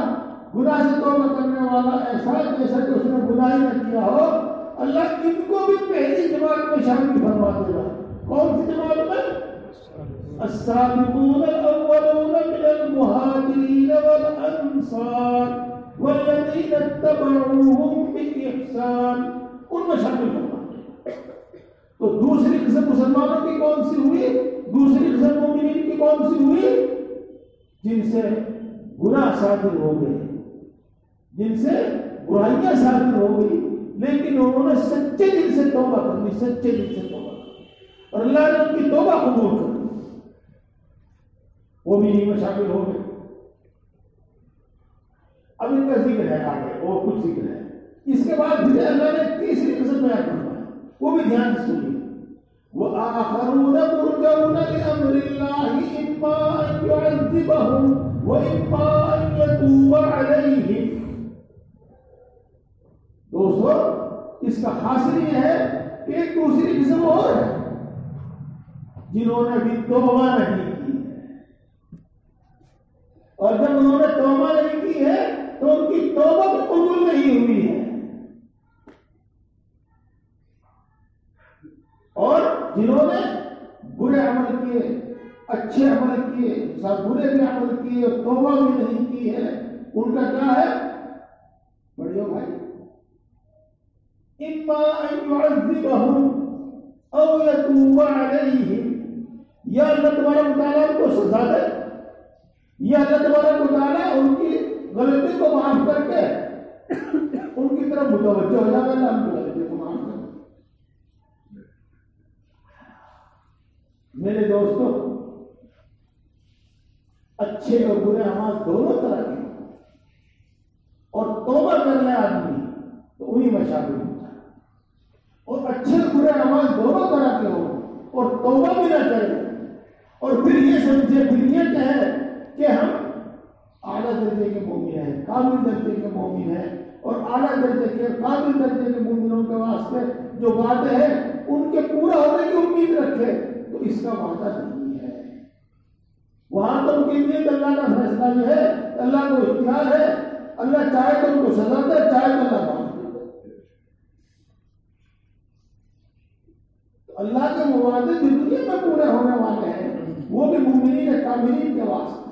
گناہ سے توبہ کرنے والا ایسا جیسا کہ اس نے گناہ ہی نہ کیا ہو۔ اللہ ان کو بھی پہلی جماعت میں شامل فرما دے گا۔ کون سی جماعت میں؟ السابقون الاولون من المہاجرین والانصار والذین اتبعوهم بإحسان، ان میں شامل فرما دے گا۔ تو دوسری قسم مسلمانوں کی کون سی ہوئی؟ دوسری قسم مومنین کی کون سی ہوئی؟ جن سے گناہ صادر ہو گئے، جن سے برائیاں صادر ہو گئی، لیکن انہوں نے سچے دل سے توبہ کر لی، سچے دل سے توبہ کر لی، اور اللہ نے ان کی توبہ قبول کر لی، وہ بھی انہیں میں شامل ہو گئے۔ اب ان کا ذکر ہے آگے اور کچھ ذکر ہے، اس کے بعد پھر اللہ نے تیسری قسم بیان فرمایا، وہ بھی دھیان سے سنیے۔ وآخرون مرجون لأمر الله إما أن يعذبهم وإما أن يتوب عليهم۔ دوستو اس کا حاصل یہ ہے کہ ایک دوسری قسم اور ہے جنہوں نے بھی توبہ نہیں کی ہے، اور جب انہوں نے توبہ نہیں کی ہے تو ان کی توبہ قبول نہیں ہوئی ہے، اور جنہوں نے برے عمل کیے، اچھے عمل کیے، کیے، سب برے بھی عمل کیے اور توبہ بھی نہیں کی ہے، ان کا کیا ہے؟ پڑھیو بھائی، اما ان يعذبهم او يتوب عليهم، یا اللہ تبارک و تعالیٰ ان کو سزا دے، یا اللہ تبارک و تعالیٰ ان کی غلطی کو معاف کر کے ان کی طرف متوجہ ہو جائے، اللہ ان کی غلطی کو معاف کر۔ میرے دوستو، اچھے اور برے اعمال دونوں طرح کے، اور توبہ کر لے آدمی تو انہی میں شامل ہوتا ہے، اور اچھے اور برے اعمال دونوں طرح کے ہوں اور توبہ بھی نہ کرے، اور پھر یہ سمجھے، پھر یہ کہے کہ ہم اعلیٰ درجے کے مومن ہیں، کامل درجے کے مومن ہیں، اور اعلیٰ درجے کے کامل درجے کے مومنوں کے واسطے جو باتیں ہیں ان کے پورا ہونے کی امید رکھے، تو اس کا وعدہ نہیں ہے۔ وہاں تو ان کے لیے اللہ کا فیصلہ جو ہے، اللہ کو اختیار ہے، اللہ چاہے تو ان کو سزا دے، چاہے تو اللہ معاف کر دے۔ تو اللہ کے وعدے بھی دنیا میں پورے ہونے والے ہیں، وہ بھی مومنین کاملین کے واسطے،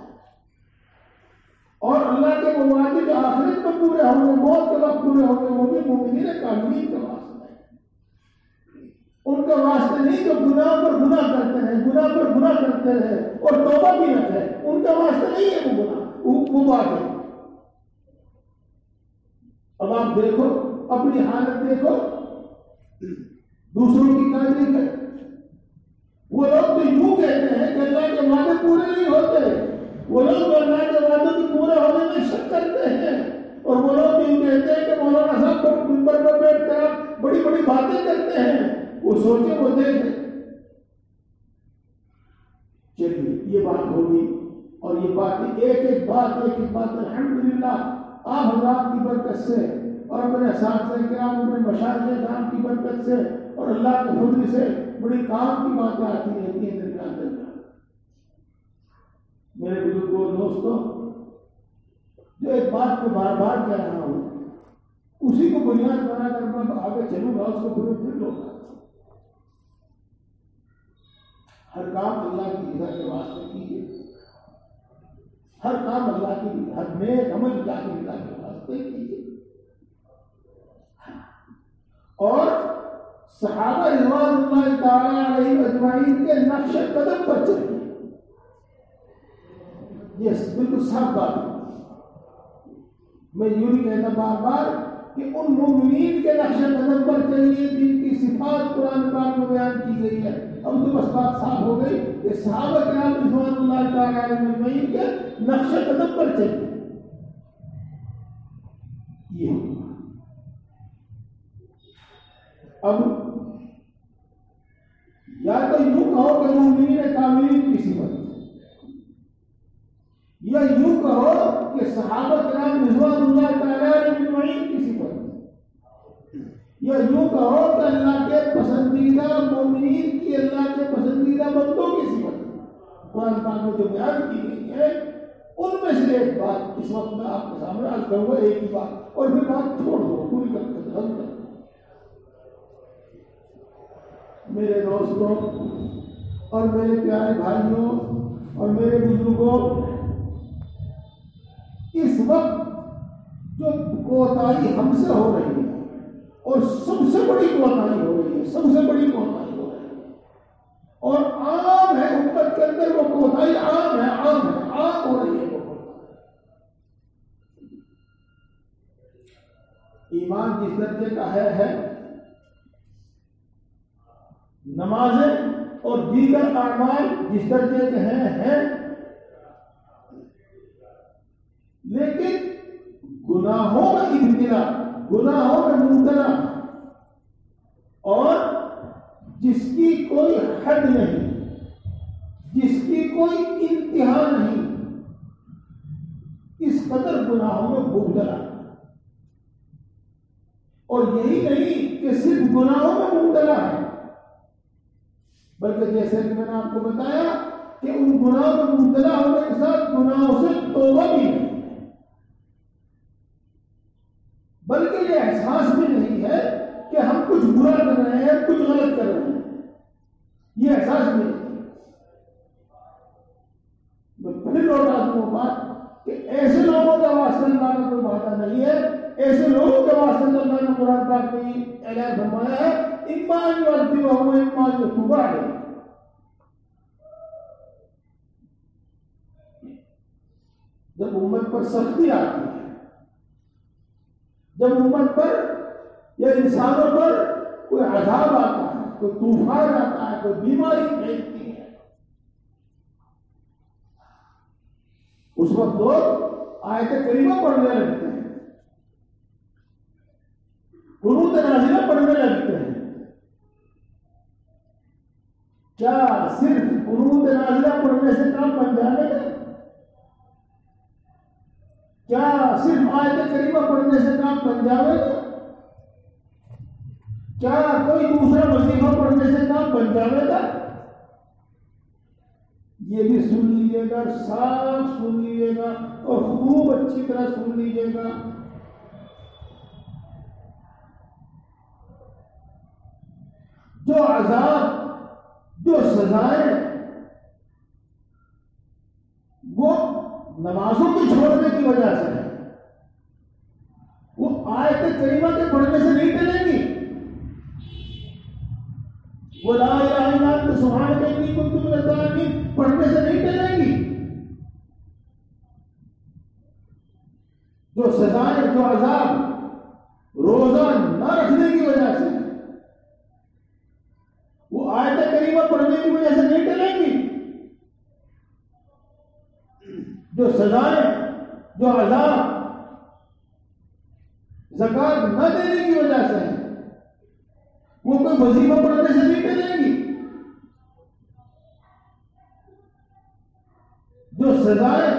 اور اللہ کے وعدے جو آخرت میں پورے ہوں گے، موت کے وقت پورے ہوں گے، وہ بھی مومنین کاملین کے واسطے، ان کے واسطے نہیں جو گناہ پر گناہ کرتے ہیں، گناہ پر گناہ کرتے ہیں اور توبہ بھی نہ کرے، ان کے واسطے نہیں ہے وہ گناہ، وہ بات ہے۔ اب آپ دیکھو، اپنی حالت دیکھو، دوسروں کی کیا دیکھے؟ وہ لوگ تو یوں کہتے ہیں کہ اللہ کے وعدے پورے نہیں ہوتے، وہ لوگ جو اللہ کے وعدوں کے پورے ہونے میں شک کرتے ہیں، اور وہ لوگ یوں کہتے ہیں کہ مولانا صاحب منبر پر بیٹھ کر آپ بڑی بڑی باتیں کرتے ہیں، وہ سوچے، وہ دیکھیں۔ چلیے یہ بات ہوگی، اور یہ بات ایک بات الحمدللہ آپ حضرات کی برکت سے اور اپنے اساتذہ کرام، اپنے مشائخ کرام کی برکت سے اور اللہ کے فضل سے بڑی کام کی باتیں آتی رہتی ہیں درمیان درمیان۔ میرے بزرگوں اور دوستوں، جو ایک بات کو بار بار کہہ رہا ہوں، اسی کو بنیاد بنا کر میں آگے چلوں گا، اس کو پھر لوگا۔ ہر کام اللہ کی رضا کے واسطے کیجیے، ہر کام اللہ کی، ہر نیک عمل اللہ کی رضا کے واسطے کیجیے، اور صحابہ رضوان اللہ تعالی علیہ اجمعین کے نقش قدم پر چلیے۔ یس، بالکل صاف بات ہے۔ میں یوں نہیں کہتا بار بار کہ ان مومنین کے نقش قدم پر چلیے جن کی صفات قرآن پاک میں بیان کی گئی ہے۔ اب تو بس بات صاف ہو گئی کہ صحابہ کرام رضوان اللہ تعالی علیہ اجمعین کے نقش قدم پر چلیے۔ یہ اب یا تو یوں کہو کہ مومنین کاملین کی صفت، یا یوں کہو کہ صحابہ کرام رضوان اللہ تعالی علیہ اجمعین کی صفت، یا یوں کہو کہ اللہ کے پسندیدہ مومنین کی، اللہ کے پسندیدہ بندوں کی صفت قرآن پاک میں جو بیان کی گئی ہے، ان میں سے ایک بات اس وقت میں آپ کے سامنے عرض کروں گا، ایک ہی بات، اور پھر بات چھوڑ دو، پوری کر کے ختم کر دو۔ میرے دوستوں اور میرے پیارے بھائیوں اور میرے بزرگوں، اس وقت جو کوتاہی ہم سے ہو رہی ہے، اور سب سے بڑی کوتاہی ہو رہی ہے، سب سے بڑی کوتاہی ہو رہی ہے، اور عام ہے امت کے اندر، وہ کوتاہی عام ہے، عام ہو رہی ہے۔ وہ ایمان جس درجے کا ہے، نمازیں اور دیگر اعمال جس درجے کے ہیں، لیکن گناہوں میں ابتلا، گناہوں میں مبتلا، اور جس کی کوئی حد نہیں، جس کی کوئی انتہا نہیں، اس قدر گناہوں میں مبتلا، اور یہی نہیں کہ صرف گناہوں میں مبتلا ہے، بلکہ جیسے کہ میں نے آپ کو بتایا کہ ان گناہوں میں مبتلا ہونے کے ساتھ گناہوں سے توبہ بھی نہیں، بلکہ یہ احساس بھی نہیں ہے کہ ہم کچھ برا کر رہے ہیں، کچھ غلط کر رہے ہیں، یہ احساس نہیں۔ لوٹا دوں بات کہ ایسے لوگوں کا واسطہ اللہ کا کوئی وعدہ نہیں ہے، ایسے لوگوں کے واسطے اللہ نے قرآن پاک میں اعلان فرمایا ہے ایمان والتی وہ ایمان جو توبہ ہے۔ جب امت پر سختی آتی ہے، جب امت پر یا انسانوں پر کوئی عذاب آتا ہے، کوئی طوفان آتا ہے، کوئی بیماری پھیلتی ہے، اس وقت لوگ آیت کریمہ پڑھنے لگتے ہیں، قنوت نازلہ پڑھنے لگتے ہیں۔ کیا صرف قنوت نازلہ پڑھنے سے کام بن جائے گا؟ کیا صرف آیت کریمہ پڑھنے سے کام بن جائے گا؟ کیا کوئی دوسرا وظیفہ پڑھنے سے کام بن جائے گا؟ یہ بھی سن لیجیے گا، صاف سن لیجیے گا اور خوب اچھی طرح سن لیجیے گا۔ جو عذاب، جو سزائیں وہ نمازوں کو چھوڑنے کی وجہ سے ہے، وہ آیت کریمہ کے پڑھنے سے نہیں ٹلیں گی، وہ لا الہ الا انت سبحانک انی کنت من الظالمین پڑھنے سے نہیں ٹلیں گی۔ جو سزائیں، جو عذاب روزہ نہ رکھنے کی وجہ سے، وہ آیت کریمہ پڑھنے کی وجہ سے نہیں ٹلیں گی۔ جو سزائیں، جو عذاب زکات نہ دینے کی وجہ سے ہے، وہ کوئی وظیفہ پڑھنے سے نہیں ٹلیں گی۔ جو سزائیں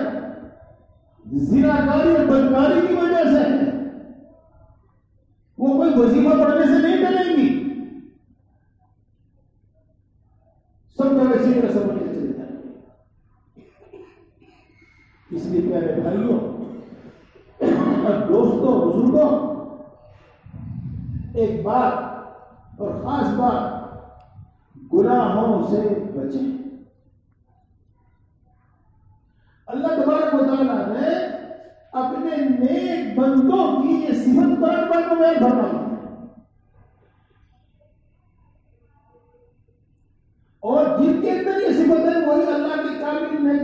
زناکاری اور بدکاری کی وجہ سے ہے، وہ کوئی وظیفہ پڑھنے سے نہیں ٹلیں گی۔ سب جگہ اسی طرح سمجھ کے چلتا ہے۔ اس لیے پیارے بھائیوں اور دوستوں، بزرگوں، ایک بات اور خاص بات، گناہوں سے بچیں۔ اللہ تبارک و تعالیٰ نے اپنے نیک بندوں کی یہ صفت قرآن پاک میں بیان فرمائی ہے، اور جن کے اندر یہ صفت ہے وہی اللہ کے کامل میں،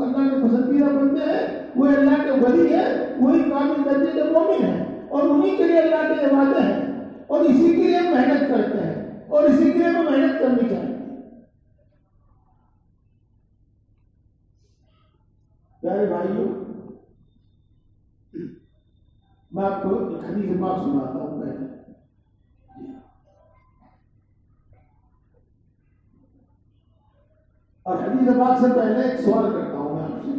اللہ کے پسندیدہ بندے ہیں، وہ اللہ کے ولی ہیں، وہی کامل درجے کے مومن ہیں، اور انہی کے لیے اللہ کے یہ وعدے ہیں، اور اسی کے لیے محنت کرتے ہیں، اور اسی کے لیے ہمیں محنت کرنی چاہیے۔ پیارے بھائیوں، میں آپ کو ایک حدیث پاک سناتا ہوں پہلے۔ اور حدیث پاک سے پہلے ایک سوال کرتا ہوں میں آپ سے۔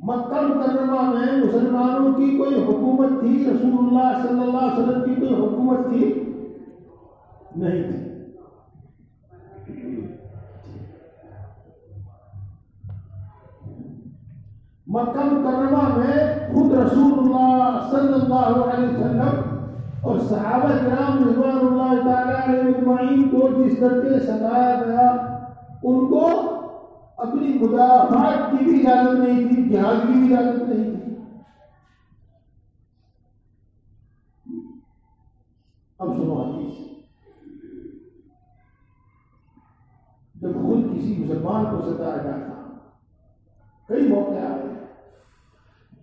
مکہ مکرمہ میں مسلمانوں کی کوئی حکومت تھی؟ رسول اللہ صلی اللہ علیہ وسلم کی کوئی حکومت تھی؟ نہیں تھی۔ مکہ مکرمہ میں خود رسول اللہ صلی اللہ علیہ وسلم اور صحابہ کرام رضوان اللہ تعالی علیہ اجمعین کو جس طرح سکھایا گیا، ان کو اپنی مدافعت کی بھی اجازت نہیں تھی، جہاد کی بھی اجازت نہیں تھی۔ اب سنو حدیث، جب خود کسی مسلمان کو ستایا جاتا، کئی موقع آئے،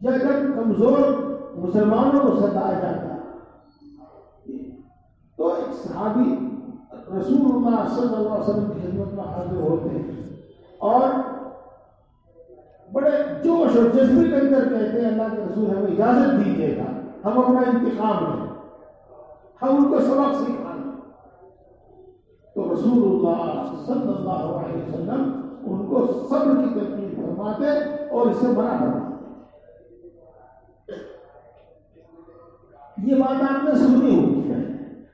یا جب کمزور مسلمانوں کو ستایا جاتا تو ایک صحابی رسول اللہ صلی اللہ علیہ وسلم کی خدمت میں حاضر ہوتے ہیں اور بڑے جوش اور جذبے کے اندر کہتے ہیں اللہ کے رسول ہمیں اجازت دیجیے گا، ہم اپنا انتقام لیں، ہم ان کو سبق سکھائیں۔ تو رسول اللہ صلی اللہ علیہ وسلم ان کو صبر کی تلقین فرماتے اور اس سے منع فرماتے۔ یہ بات آپ نے سنی ہوتی ہے،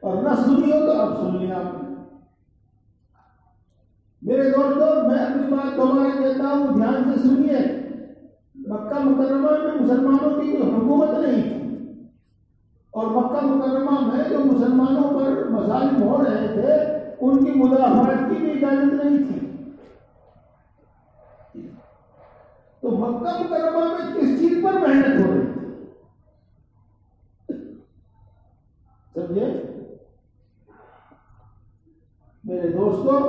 اور نہ سنی ہو تو اب سن لیا آپ نے۔ میرے دوستوں، میں اپنی بات دوبارہ کہتا ہوں، دھیان سے سنیے۔ مکہ مکرمہ میں مسلمانوں کی کوئی حکومت نہیں تھی، اور مکہ مکرمہ میں جو مسلمانوں پر مظالم ہو رہے تھے ان کی مدافعت کی بھی اجازت نہیں تھی۔ تو مکہ مکرمہ میں کس چیز پر محنت ہو رہی تھی؟ سمجھے میرے دوستوں،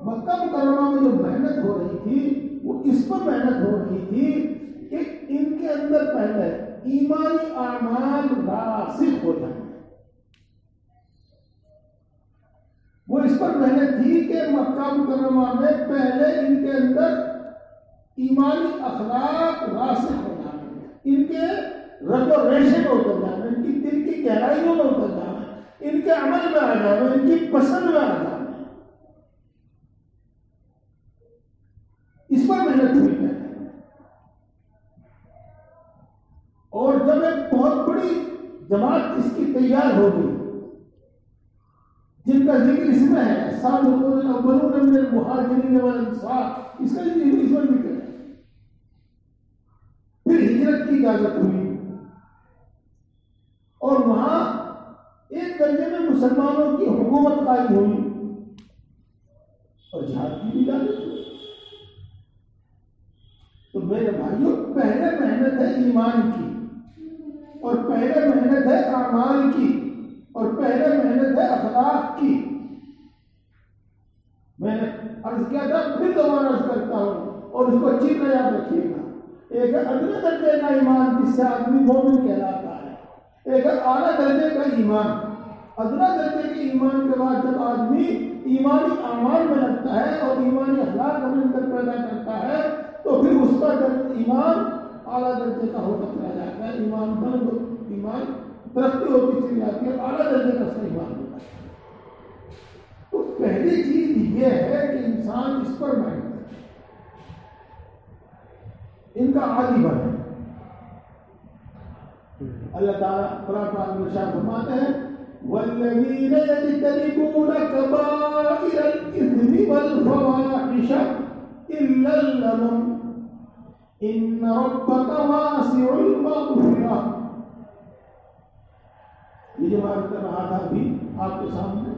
مکہ مکرمہ میں جو محنت ہو رہی تھی وہ اس پر محنت ہو رہی تھی کہ ان کے اندر پہلے ایمانی اعمال راسخ ہو جائیں۔ وہ اس پر محنت تھی کہ مکہ مکرمہ میں پہلے ان کے اندر ایمانی اخلاق راسخ ہو جائیں، ان کے رگ و ریشے میں اتر جانا، ان کی دل کی گہرائیوں میں اتر جانا، ان کے عمل میں آ جانا، ان کی پسند میں آ جانا۔ اس پر محنت ہوئی ہے۔ اور جب ایک بہت بڑی جماعت اس کی تیار ہو گئی، جن کا ذکر اس میں ہے، السابقون الاولون من المہاجرین والانصار، اس کا ذکر اس میں ذکر ہے۔ پھر ہجرت کی اجازت ہوئی اور وہاں ایک درجے میں مسلمانوں کی حکومت قائم ہوئی اور جہاد کی بھی اجازت ہوئی۔ تو میرے بھائیوں، پہلے محنت ہے ایمان کی، اور پہلے محنت ہے اعمال کی، اور پہلے محنت ہے اخلاق کی۔ میں نے عرض کیا تھا، پھر دوبارہ عرض کرتا ہوں، اور اس کو اچھی طرح یاد رکھیے گا۔ ایک ہے ادنی درجے کا ایمان جس سے آدمی مومن کہلاتا ہے، ایک ہے اعلیٰ درجے کا ایمان۔ ادنا درجے کے ایمان کے بعد جب آدمی ایمانی اعمال میں لگتا ہے اور ایمانی اخلاق اپنے اندر پیدا کرتا ہے تو پھر اس کا ایمان اعلیٰ درجے کا ہوتا چلا جاتا ہے، ایمان ترقی ہوتی چلی جاتی ہے، اعلیٰ درجے کا اس کا ایمان ہوتا ہے۔ تو پہلی چیز یہ ہے کہ انسان اس پر محنت کرے، ان کا عادی بنے۔ اللہ تعالیٰ قرآن پاک میں ارشاد فرماتے ہیں، والذین یجتنبون کبائر الاثم والفواحش الا اللمم ان ربک واسع المغفرہ۔ یہ جو بات کر رہا تھا ابھی آپ کے سامنے،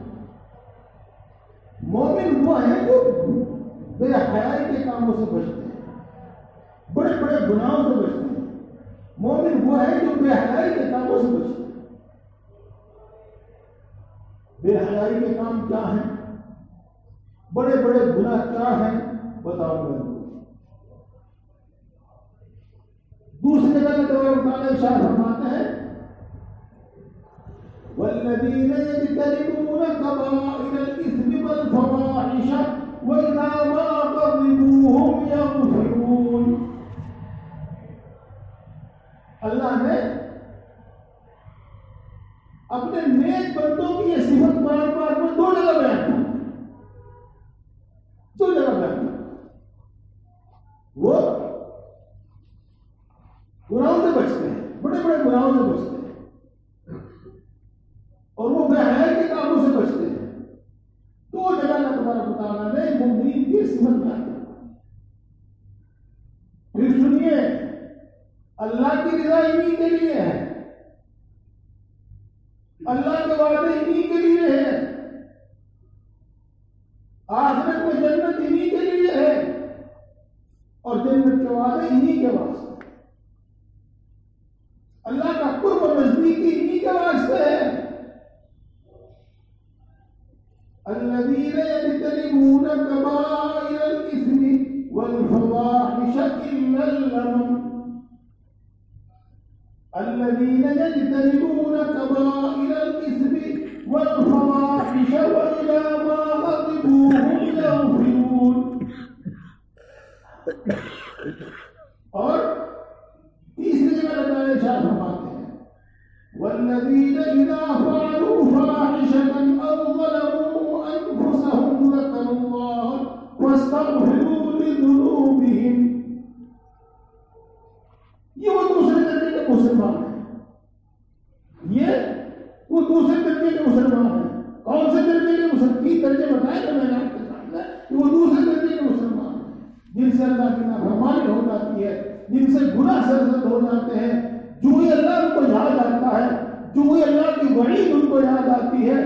مومن وہ ہیں جو بے حیائی کے کاموں سے بچتے ہیں، بڑے بڑے گناہوں سے بچتے ہیں۔ مومن وہ ہے جو بے حیائی کے کاموں سے بچتے ہیں۔ بے حیائی کے کام کیا ہیں؟ بڑے بڑے گناہ کیا ہیں؟ بتاؤ گا۔ دوسری جگہ میں تبارک تعالیٰ ارشاد فرماتے ہیں، والذین یجتنبون کبائر الاثم والفواحش واذا ما غضبوا هم یغفرون۔ اللہ نے اپنے نیک بندوں کی یہ صفت بار بار میں دو جگہ بیان کی، دو جگہ بیان کی۔ وہ گناہوں سے بچتے ہیں، بڑے بڑے گناہوں سے بچتے ہیں، اور وہ بے حیائی کے کاموں سے بچتے ہیں۔ دو جگہ اللہ تبارک و تعالیٰ نے مومنین کی صفت بیان کی۔ پھر سنیے، اللہ کی رضا انہی کے لیے ہے، اللہ کے وعدے انہی کے لیے ہے، آخرت میں جنت انہی کے لیے ہے، اور جنت کے وعدے انہی کے واسطے، اللہ کا قرب و نزدیکی انہی کے واسطے ہے۔ الذین یجتنبون کبائر الاثم والفواحش الا اللمم الذين يجتنبون كبائر الإثم والفواحش وإذا ما غضبوا هم يغفرون۔ اور تیسری جگہ اللہ ارشاد فرماتے ہیں، والذين إذا فعلوا فاحشة أو ظلموا أنفسهم ذكروا الله واستغفروا لذنوبهم۔ یہ وہ دوسرے درجے کے مسلمان ہیں، یہ وہ دوسرے درجے کے مسلمان ہیں۔ کون سے درجے کے مسلمان؟ تین درجے بتائے تو میں نے آپ کے سامنے، کہ وہ دوسرے درجے کے مسلمان ہیں جن سے اللہ کی نافرمانی ہو جاتی ہے، جن سے گناہ سرزد ہو جاتے ہیں، جو ہی اللہ ان کو یاد آتا ہے، جو ہی اللہ کی وعید ان کو یاد آتی ہے،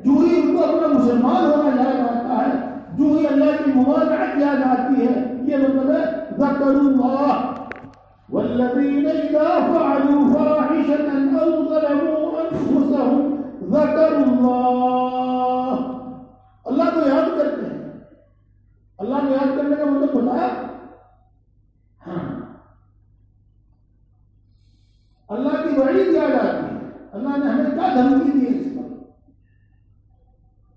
جو ہی ان کو اپنا مسلمان ہونا یاد آتا ہے، جو ہی اللہ کی ممانعت یاد آتی ہے، یہ مطلب ہے ذکر اللہ، والذین اذا فعلوا فاحشة او ظلموا انفسهم ذکروا اللہ. اللہ کو یاد کرتے ہیں. اللہ کو یاد کرنے کا مطلب بتایا. ہاں اللہ کی وعید یاد آتی ہے. اللہ نے ہمیں کیا دھمکی دی ہے اس پر.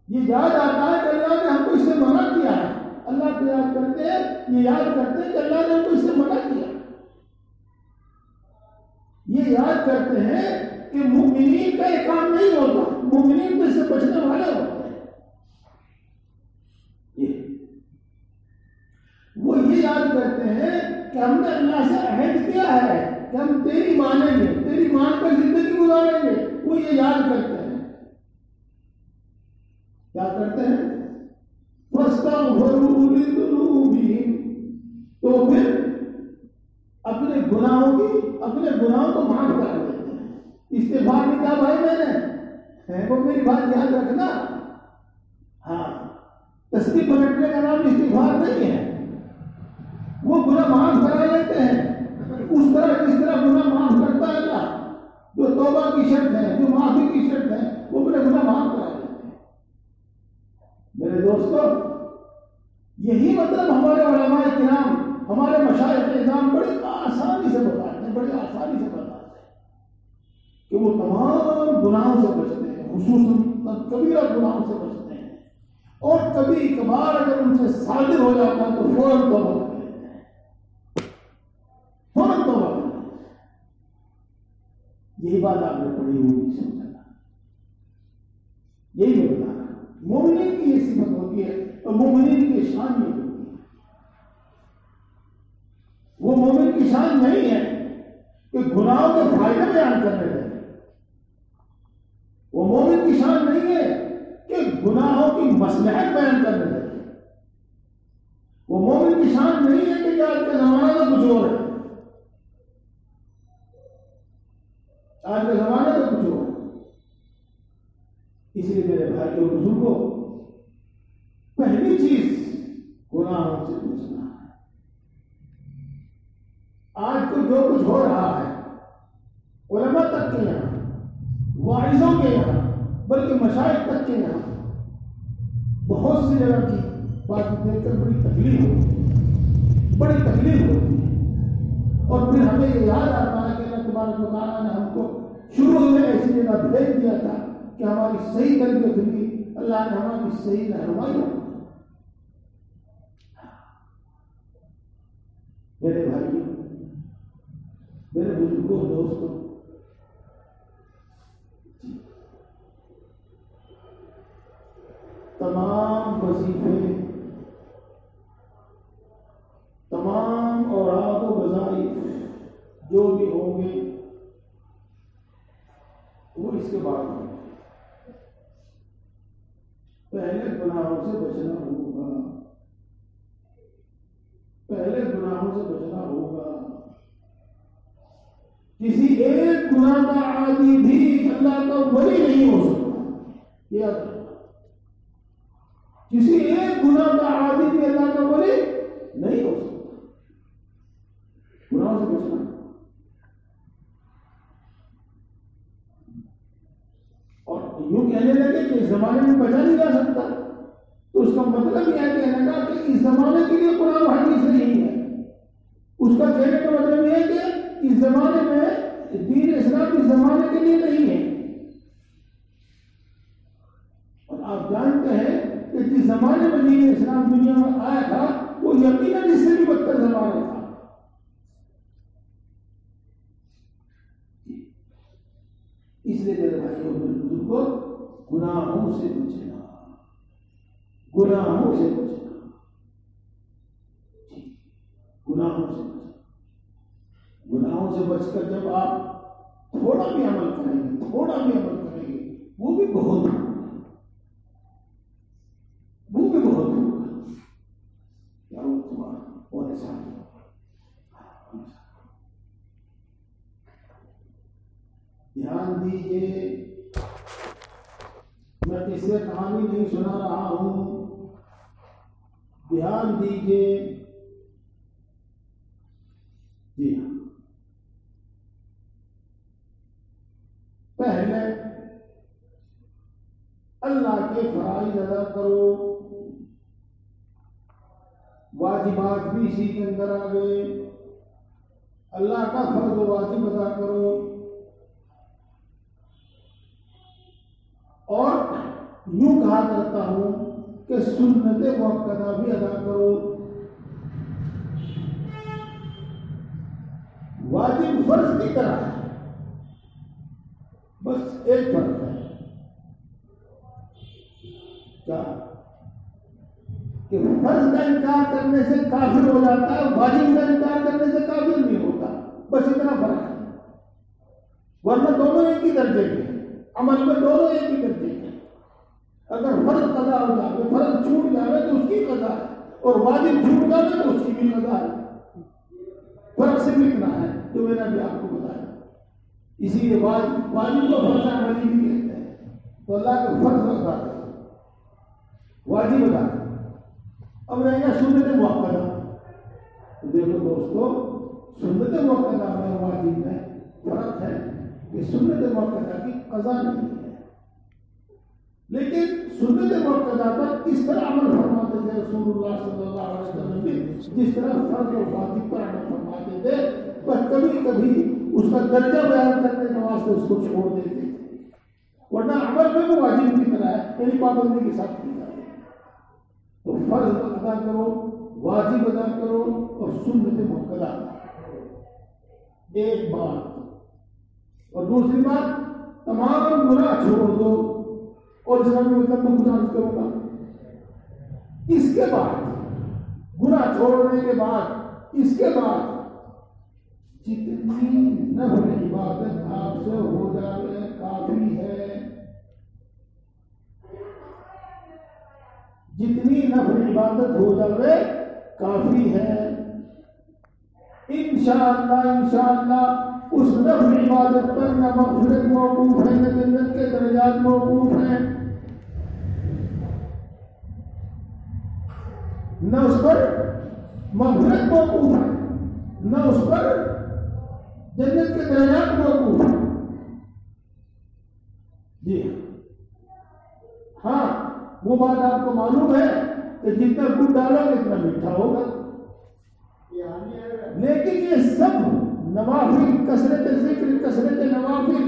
یہ یاد آتا ہے کہ اللہ نے ہم کو اس سے منع کیا ہے. اللہ کو یاد کرتے ہیں, یہ یاد کرتے ہیں کہ اللہ نے ہم کو اس سے منع کیا. یہ یاد کرتے ہیں کہ مومنین کا یہ کام نہیں ہوتا. مومنین تو اس سے بچنے والے ہوتے ہیں. وہ یہ یاد کرتے ہیں کہ ہم نے اللہ سے عہد کیا ہے کہ ہم تیری مانیں گے, تیری مان کر زندگی گزاریں گے. وہ یہ یاد کرتے ہیں. کیا کرتے ہیں؟ فَاسْتَغْفِرُوا لِذُنُوبِهِمْ. تو پھر اپنے گناہوں کو معاف کر دیتے ہیں. استغفار نہیں کہا بھائی میں نے, وہ میری بات یاد رکھنا. ہاں تسبیح پلٹنے کا نام استغفار نہیں ہے. وہ گناہ معاف کرا لیتے ہیں اس طرح جس طرح گناہ معاف کرتا ہے اللہ. جو توبہ کی شرط ہے, جو معافی کی شرط ہے, وہ اپنے گناہ معاف کرا لیتے ہیں. میرے دوستو, یہی مطلب ہمارے علماء کرام, ہمارے مشائخ اعظام بڑی آسانی سے بتاتے ہیں کہ وہ تمام گناہوں سے بچتے ہیں, خصوصاً کبیرہ گناہوں سے بچتے ہیں. اور کبھی کبھار اگر ان سے صادر ہو جاتا ہے تو فوراً توبہ کر لیتے ہیں. فوراً توبہ کر لیتے ہیں. یہی بات آپ نے پڑھی ہوگی, سمجھنا. یہی میں بتا رہا ہوں. مومنین کی یہ صفت ہوتی ہے اور مومنین کی شان یہ ہوتی ہے. وہ مومن کی شان نہیں ہے کہ گناہوں کے فائدے بیان کرنے لگے. وہ مومن کی شان نہیں ہے کہ گناہوں کی مصلحت بیان کرنے لگے. وہ مومن کی شان نہیں ہے کہ آج کا زمانہ تو کچھ اور ہے, آج کا زمانہ تو کچھ اور ہے. اس لیے میرے بھائی اور بزرگوں, پہلی چیز گناہوں سے بچنا ہے. آج تو جو کچھ ہو رہا ہے علماء تک کے یہاں, واعظوں کے یہاں, بلکہ مشائخ تک کے یہاں بہت سی جگہ کی بات دیکھ کر بڑی تکلیف ہوتی ہے. اور پھر ہمیں یہ یاد آتا ہے کہ اللہ تبارک و تعالیٰ نے ہم کو شروع میں ایسی جگہ بھیج دیا تھا کہ ہماری صحیح تربیت ہوگی, اللہ نے ہماری صحیح رہنمائی ہوگی. میرے بھائی, میرے بزرگوں, دوستوں, تمام وظیفے, تمام اوراد و وظائف جو بھی ہوں گے وہ اس کے بعد ہوں گے. پہلے گناہوں سے بچنا ہوگا. کسی ایک گناہ کا عادی بھی اللہ کا ولی نہیں ہو سکتا. یاد رکھنا, کسی ایک گناہ کا عادی بھی اللہ کا ولی نہیں ہو سکتا. گناہوں سے بچنا. اور یوں کہنے لگے کہ اس زمانے میں بچا نہیں جا سکتا, تو اس کا مطلب یہ ہے کہنے کا کہ اس زمانے کے لیے قرآن و حدیث نہیں ہے. اس کا کہنے کا مطلب یہ ہے کہ اس زمانے میں دین اسلام اس زمانے کے لیے نہیں ہے. اور آپ جانتے ہیں کہ جس زمانے میں دین اسلام دنیا میں آیا تھا وہ یقیناً اس سے بھی بدتر زمانہ تھا. اس لیے میرے بھائیوں اور بزرگوں, گناہوں سے بچنا, گناہوں سے بچنا, گناہوں سے بچنا. گناہوں سے بچ کر جب آپ تھوڑا بھی عمل کریں گے, وہ بھی بہت ہوگا. کیا وہ تمہارا اور ایسا دھیان دیجیے. میں کسی کہانی نہیں سنا رہا ہوں, دھیان دیجیے. جی ہاں, کے فرائض ادا کرو، واجبات بھی اسی کے اندر آ گئے، اللہ کا فرض و واجب ادا کرو، اور یوں کہا کرتا ہوں کہ سنت مؤکدہ بھی ادا کرو۔ واجب فرض کی طرح ہے، بس ایک فرق ہے، کیا کہ فرض کا انکار کرنے سے کافر ہو جاتا ہے، واجب کا انکار کرنے سے کافر نہیں ہوتا، بس اتنا فرق ہے، ورنہ دونوں ایک ہی درجے کے ہیں، عمل میں دونوں ایک ہی درجے کے ہیں۔ اگر فرض قضا ہو جائے، فرض چھوٹ جائے تو اس کی قضا ہے، اور واجب چھوٹ جائے تو اس کی بھی قضا ہے، فرق صرف اتنا ہے جو میں نے ابھی آپ کو بتایا۔ اسی لیے واجب کو فرض عملی بھی کہتے ہیں، تو اللہ کے فرض ادا کرو، واجب ادا کرو۔ اب رہے گا سنت مؤکدہ، تو دیکھو دوستو، سنت مؤکدہ میں واجب میں فرق ہے کہ سنت مؤکدہ کی قضا نہیں ہے، لیکن سنت مؤکدہ پر کس طرح عمل فرماتے تھے رسول اللہ صلی اللہ علیہ وسلم بھی، جس طرح فرض اور واجب پر عمل فرماتے تھے، پر کبھی کبھی اس کا درجہ بیان کرنے کے واسطے اس کو چھوڑ دیتے تھے، ورنہ عمل میں وہ واجب کی طرح ہے، یعنی پابندی کے ساتھ کی جاتی ہے۔ تو فرض ادا کرو، واجب ادا کرو، اور سنت مؤکدہ ادا کرو، ایک بات۔ اور دوسری بات، تمام گناہ چھوڑ دو، اور جناب مطلب میں گزارش کروں گا، اس کے بعد گناہ چھوڑنے کے بعد، اس کے بعد جتنی نفل عبادت آپ سے ہو جائے کافی ہے، جتنی نفل عبادت ہو جائے کافی ہے۔ انشاءاللہ اس نفل عبادت پر نہ مغفرت موقوف ہے، نہ جنت کے درجات موقوف ہیں، نہ اس پر مغفرت موقوف ہے، نہ اس پر جنت کے درجات موقوف ہیں۔ جی ہاں، وہ بات آپ کو معلوم ہے کہ جتنا گڑ ڈالو گے اتنا میٹھا ہوگا، لیکن یہ سب نوافل، کثرت ذکر، کثرت نوافل،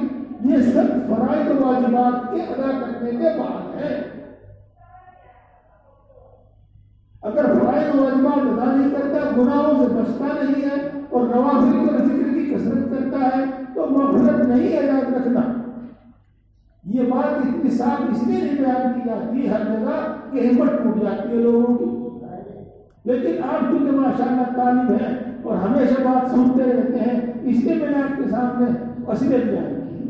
یہ سب فرائض و واجبات کے ادا کرنے کے بعد ہے۔ اگر فرائض و واجبات ادا نہیں کرتا، گناہوں سے بچتا نہیں ہے، اور نوافل اور ذکر کی کثرت کرتا ہے، تو مغفرت نہیں ہے، یاد رکھنا۔ یہ بات اتنی صاف اس لیے نہیں بیان کی جاتی ہر جگہ کہ ہمت ٹوٹ جاتی ہے لوگوں کی، لیکن آپ کیونکہ ماشاءاللہ طالب ہیں اور ہمیشہ بات سنتے رہتے ہیں، اس لیے میں نے آپ کے سامنے وسیلت بیان کی۔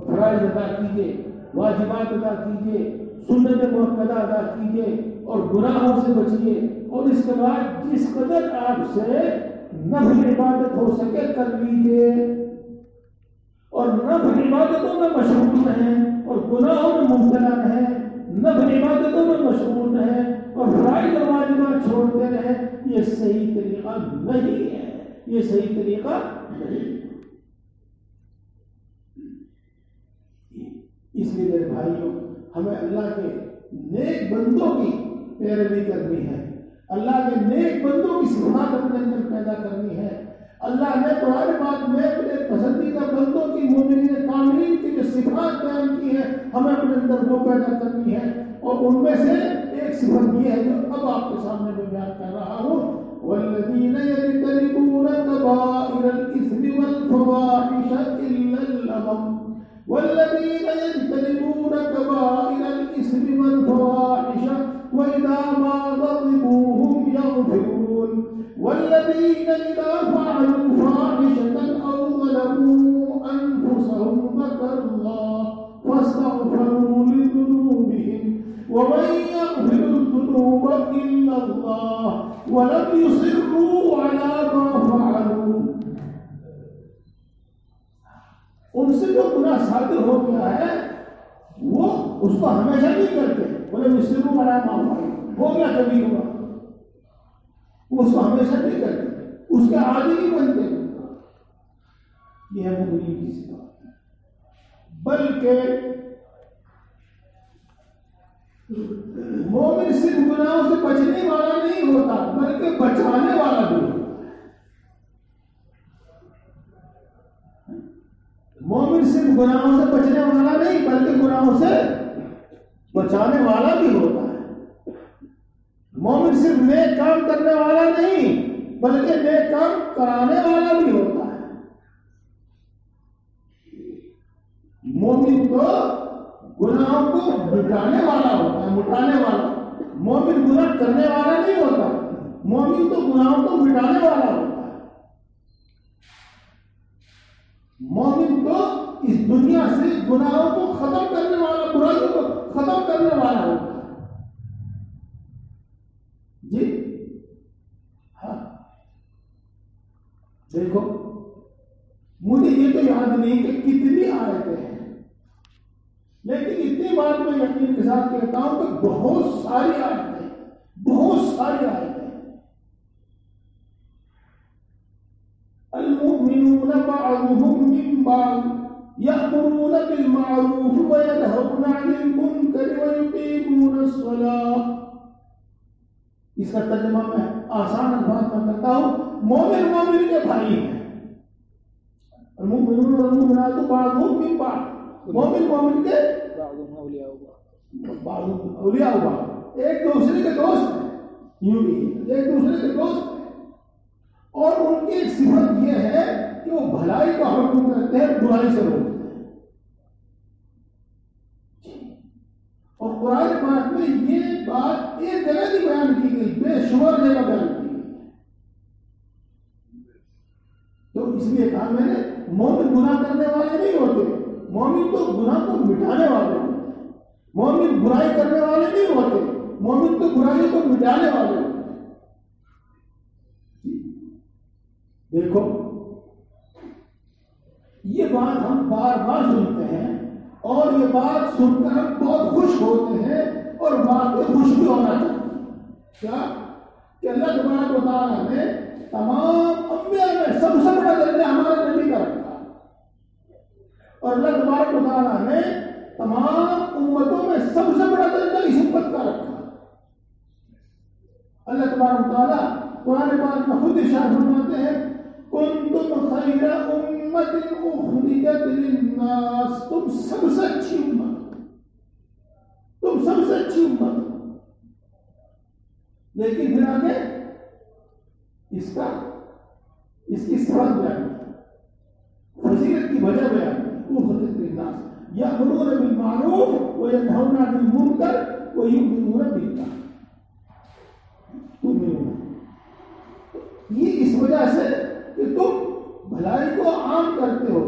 فرائض ادا کیجیے، واجبات ادا کیجیے، سنت مؤکدہ ادا کیجیے، اور گناہوں سے بچیے، اور اس کے بعد جس قدر آپ سے نفل عبادت ہو سکے کر لیجیے، اور نفل عبادتوں میں مشغول رہیں اور گناہوں میں مبتلا رہیں، نفل عبادتوں میں مشغول رہیں اور فرائض اور واجبات چھوڑتے رہیں، یہ صحیح طریقہ نہیں ہے، یہ صحیح طریقہ نہیں ہے۔ اس لیے میرے بھائیوں، ہمیں اللہ کے نیک بندوں کی پیروی کرنی ہے، اللہ کے نیک بندوں کی صفات اپنے اندر پیدا کرنی ہے۔ اللہ نے قرآن پاک میں اپنے پسندیدہ بندوں کی، مومنین کاملین کی جو صفات بیان کی ہیں، ہمیں اپنے اندر وہ پیدا کرنی ہے، اور ان میں سے ایک صفت یہ ہے جو اب آپ کے سامنے میں بیان کر رہا ہوں، والذین یجتنبون کبائر الاثم والفواحش الا اللمم، والذین یجتنبون کبائر الاثم والفواحش وإذا ما غضبوا هم يغفرون، والذين إذا فعلوا فاحشة أو ظلموا أنفسهم ذكروا الله فاستغفروا لذنوبهم ومن يغفر الذنوب إلا الله ولم يصروا على ما فعلوا۔ ان سے جو گناہ صادر ہو گیا ہے وہ اس کو ہمیشہ نہیں کرتے، ولم يصروا على ما فعلوا، ہو گیا کبھی ہوا، وہ اس کو ہمیشہ نہیں کرتے، اس کے عادی نہیں بنتے۔ یہ ہے مومنین کی صفات۔ بلکہ مومن صرف گناہوں سے بچنے والا نہیں ہوتا بلکہ بچانے والا بھی ہوتا ہے۔ مومن صرف گناہوں سے بچنے والا نہیں بلکہ گناہوں سے بچانے والا بھی ہوتا ہے۔ مومن صرف نیک کام کرنے والا نہیں بلکہ نیک کام کرانے والا بھی ہوتا ہے۔ مومن تو گناہوں کو مٹانے والا ہوتا ہے، مٹانے والا۔ مومن گناہ کرنے والا نہیں ہوتا، مومن تو گناہوں کو مٹانے والا ہوتا ہے۔ مومن تو اس دنیا سے گناہوں کو ختم کرنے والا، برائیوں کو ختم کرنے والا ہوتا ہے۔ جی ہاں، دیکھو مجھے یہ تو یاد نہیں کہ کتنی آیتیں ہیں، لیکن اتنی بات میں یقین کے ساتھ کہتا ہوں کہ بہت ساری آیتیں، بہت ساری آیتیں۔ المؤمنون بعضهم من بعض يأمرون بالمعروف وينهون عن المنكر ويقيمون الصلاة۔ اس کا ترجمہ میں آسان الفاظ میں کرتا ہوں، مومن مومن کے بھائی ہیں۔ المؤمنون والمؤمنات بعضهم من بعض، مومن مومن کے بعض اولیاء بعض، ایک دوسرے کے دوست ہیں، یوں بھی ایک دوسرے کے دوست ہیں۔ اور ان کی صفت یہ ہے کہ وہ بھلائی کا حکم کرتے ہیں، برائی سے روکتے ہیں۔ اور قرآن پاک میں یہ بات ایک جگہ بھی بیان کی گئی، بے شمار جگہ بیان کی گئی۔ تو اس لیے کہا میں نے مومن گناہ کرنے والے نہیں ہوتے، مومن تو گناہ کو مٹانے والے ہوتے ہیں۔ مومن برائی کرنے والے نہیں ہوتے، مومن تو برائیوں کو مٹانے والے ہوتے ہیں۔ دیکھو یہ بات ہم بار بار سنتے ہیں اور یہ بات سن کر ہم بہت خوش ہوتے ہیں اور بات میں خوش بھی ہونا چاہتے ہیں۔ کیا کہ اللہ تبارک و تعالیٰ نے تمام انبیاء میں سب سے بڑا درجہ ہمارے نبی کا رکھا، اور اللہ تبارک و تعالیٰ نے تمام امتوں میں سب سے بڑا درجہ اس امت کا رکھا۔ اللہ تبارک و تعالیٰ قرآن پاک میں خود ارشاد فرماتے ہیں، کنتم خیر امت اخرجت للناس، تم سب سے اچھی امت، تم سب سے اچھی امت۔ لیکن پھر آگے اس کی صفت بیان کی، فضیلت کی وجہ بیان کی، اخرجت للناس یأمرون بالمعروف وینہون عن المنکر ویؤمنون باللہ۔ یہ اس وجہ سے کہ تم بھلائی کو عام کرتے ہو،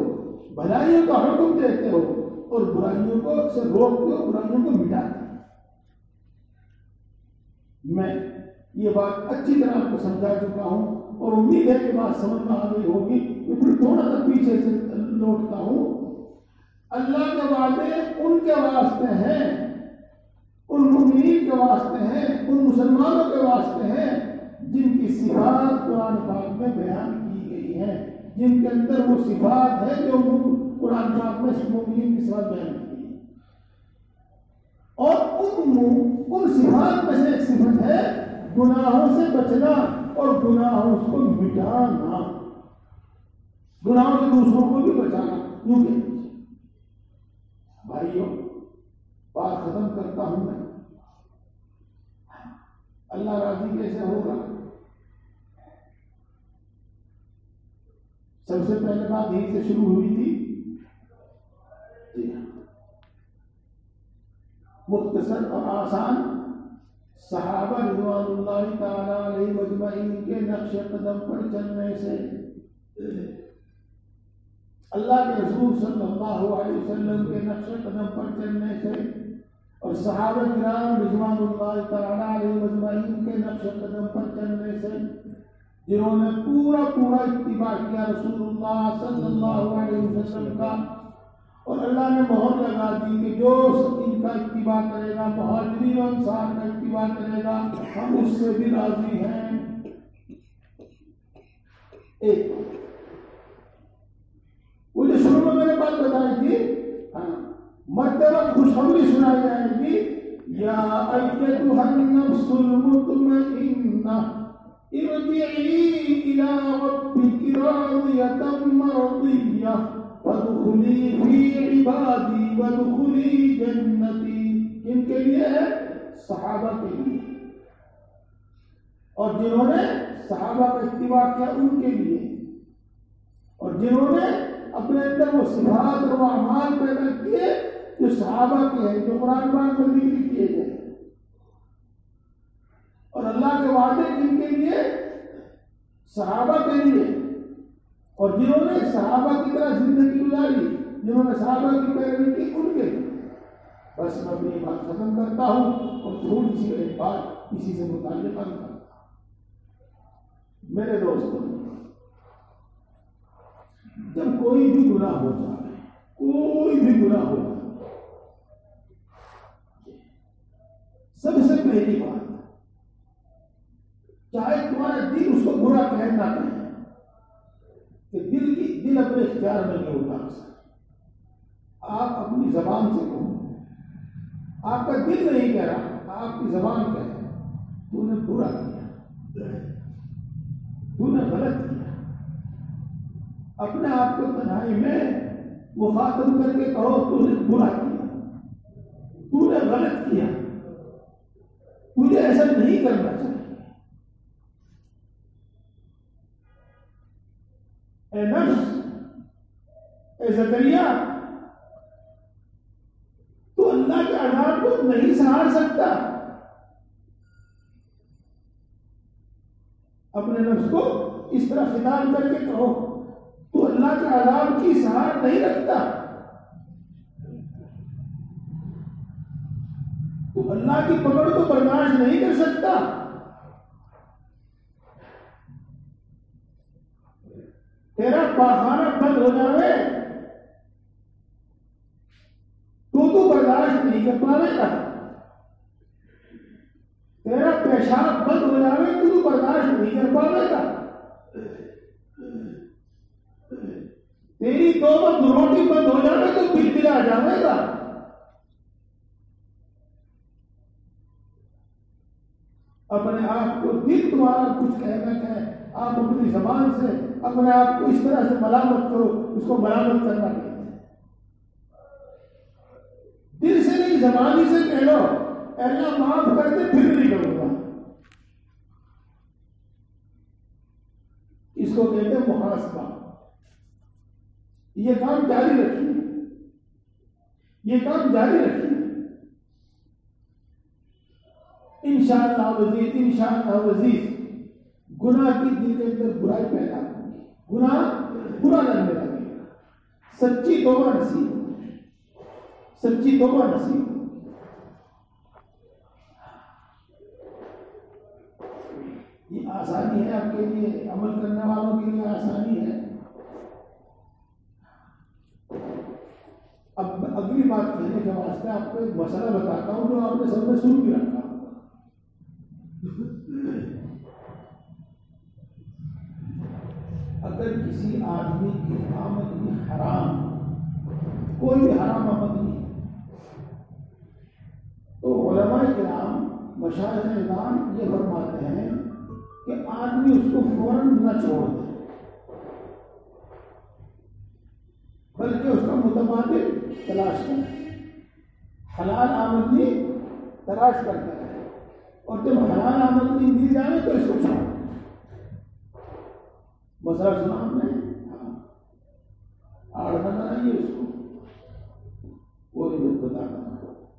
بھلائیوں کا حکم دیتے ہو اور برائیوں کو سے روکتے ہو، برائیوں کو مٹاتے ہو۔ میں یہ بات اچھی طرح آپ کو سمجھا چکا ہوں اور امید ہے کہ بات سمجھ میں آ گئی ہوگی۔ میں پھر تھوڑا سا پیچھے سے لوٹتا ہوں۔ اللہ کے وعدے ان کے واسطے ہیں، ان مومنین کے واسطے ہیں، ان مسلمانوں کے واسطے ہیں جن کی صفات قرآن پاک میں بیان کی گئی ہیں، جن کے اندر وہ صفات ہے جو قرآن پاک میں مومنین کی صفات بیان کی ہے۔ اور ان صفات میں سے ایک صفت ہے گناہوں سے بچنا اور گناہوں کو مٹانا، گناہوں سے دوسروں کو بھی بچانا۔ یوں کہ بھائیوں بات ختم کرتا ہوں میں، اللہ راضی کیسے ہوگا؟ سب سے پہلے بات یہیں سے شروع ہوئی تھی، مختصر اور آسان، صحابہ رضوان اللہ تعالی علیہ مجمعین کے نقش قدم پر چلنے سے، اللہ کے رسول صلی اللہ علیہ وسلم کے نقش قدم پر چلنے سے، اور صحابہ کرام رضوان اللہ تعالی علیہ مجمعین کے نقش قدم پر چلنے سے، جنہوں نے پورا اتباع کیا رسول اللہ صلی اللہ علیہ وسلم کا، اور اللہ نے مہر لگا دی کہ جو ان کا اتباع کرے گا، مہاجرین و انصار کا اتباع کرے گا، ہم اس سے بھی راضی ہیں۔ ایک وہ جو شروع میں نے بات بتائی تھی، خوشخبری سنائی جائے گی، یا ایتھا النفس المطمئنہ ارجعی الی ربک راضیۃ مرضیہ وادخلی فی عبادی وادخلی جنتی۔ کن کے لیے ہے؟ صحابہ کے لیے، اور جنہوں نے صحابہ کا اتباع کیا ان کے لیے، اور جنہوں نے اپنے اندر وہ صفات اور وہ اعمال پیدا کیے جو صحابہ کے ہیں، جو قرآن پاک میں ذکر کیے گئے، اور اللہ کے وعدے جن کے لیے صحابہ کے لیے، اور جنہوں نے صحابہ کی طرح زندگی گزاری، جنہوں نے صحابہ کی پیروی کی ان کے لیے۔ بس میں اپنی بات ختم کرتا ہوں اور تھوڑی سی ایک بات اسی سے متعلق کرتا ہوں۔ میرے دوستوں، جب کوئی بھی گناہ ہوتا ہے، کوئی بھی گناہ ہوتا ہے، سب سے پہلی بات، چاہے تمہارا دل اس کو برا کہے نہ کہے، کہ دل اپنے اختیار میں نہیں ہوتا، آپ اپنی زبان سے کہو، آپ کا دل نہیں کہہ رہا، آپ کی زبان کہے تو نے برا کیا، تو نے غلط کیا، اپنے آپ کو تنہائی میں مخاطب کر کے کہو تو نے برا کیا، تو نے غلط کیا، تجھے ایسا نہیں کرنا چاہیے۔ اے نفس، اے زکریا، تو اللہ کے عذاب کو نہیں سہار سکتا، اپنے نفس کو اس طرح خطاب کر کے کہو تو اللہ کے عذاب کی سہار نہیں رکھتا، تو اللہ کی پکڑ کو برداشت نہیں کر سکتا۔ تیرا پاخانہ بند ہو جاوے تو برداشت نہیں کر پاوے گا، تیرا پیشاب بند ہو جاوے تو برداشت نہیں کر پاوے گا، تیری توبہ روٹی بند ہو جاوے تو بلبلا جاوے گا۔ اپنے آپ کو دل تمہارا کچھ کہنا ہے، آپ اپنی زبان سے اپنے آپ کو اس طرح سے ملامت کرو، اس کو ملامت کرنا کہتے ہیں۔ دل سے نہیں، زبانی سے کہہ لو اے اللہ معاف کر دے، پھر نہیں کروں گا، اس کو کہتے ہیں محاسبہ۔ یہ کام جاری رکھیے، یہ کام جاری رکھیے، انشاءاللہ وزیر، انشاءاللہ وزیر، گناہ کی دل کے اندر برائی پیدا ہوگی، گناہ برا لگنے لگے گا، سچی توبہ نصیب ہوگی، سچی توبہ نصیب ہوگی۔ یہ آسانی ہے آپ کے لیے، عمل کرنے والوں کے لیے آسانی ہے۔ اب اگلی بات کہنے کے واسطے آپ کو ایک مسئلہ بتاتا ہوں جو آپ نے سب نے سن بھی رکھا ہوگا۔ اگر کسی آدمی کی آمدنی حرام، کوئی بھی حرام آمدنی، تو علماء کرام، مشائخ اعظام یہ فرماتے ہیں کہ آدمی اس کو فوراً نہ چھوڑ دے، بلکہ اس کا متبادل تلاش کرے، حلال آمدنی تلاش کرتا ہے، اور جب حلال آمدنی مل جائے تو اس کو چھوڑ دے۔ مسئلہ سنا ہم نے، آڑ بنائیے اس کو، وہ نہیں بتاتا۔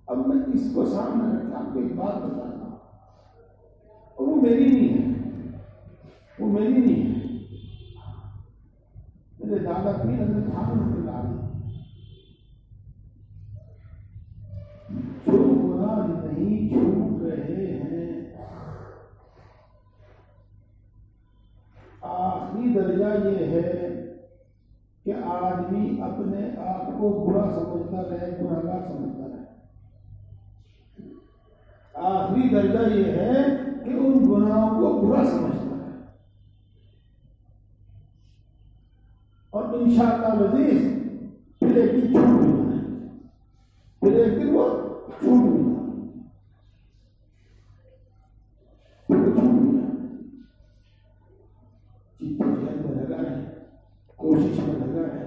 اب میں اس کو سامنے رکھتا آپ کو ایک بات بتاتا ہوں، اور وہ میری نہیں ہے، وہ میری نہیں ہے، میرے دادا پیر حضرت خان رحمۃ اللہ علیہ، جو گناہ نہیں چھوٹ رہے ہیں، آخری درجہ یہ ہے کہ آدمی اپنے آپ کو برا سمجھتا رہے، گناہگار سمجھتا رہے۔ آخری درجہ یہ ہے کہ ان گناہوں کو برا سمجھتا ہے، اور انشاءاللہ عزیز پھر ایک دن چھوٹ جانا ہے، پھر ایک دن وہ چھوٹ گیا، لگا ہے، کوشش میں لگا ہے،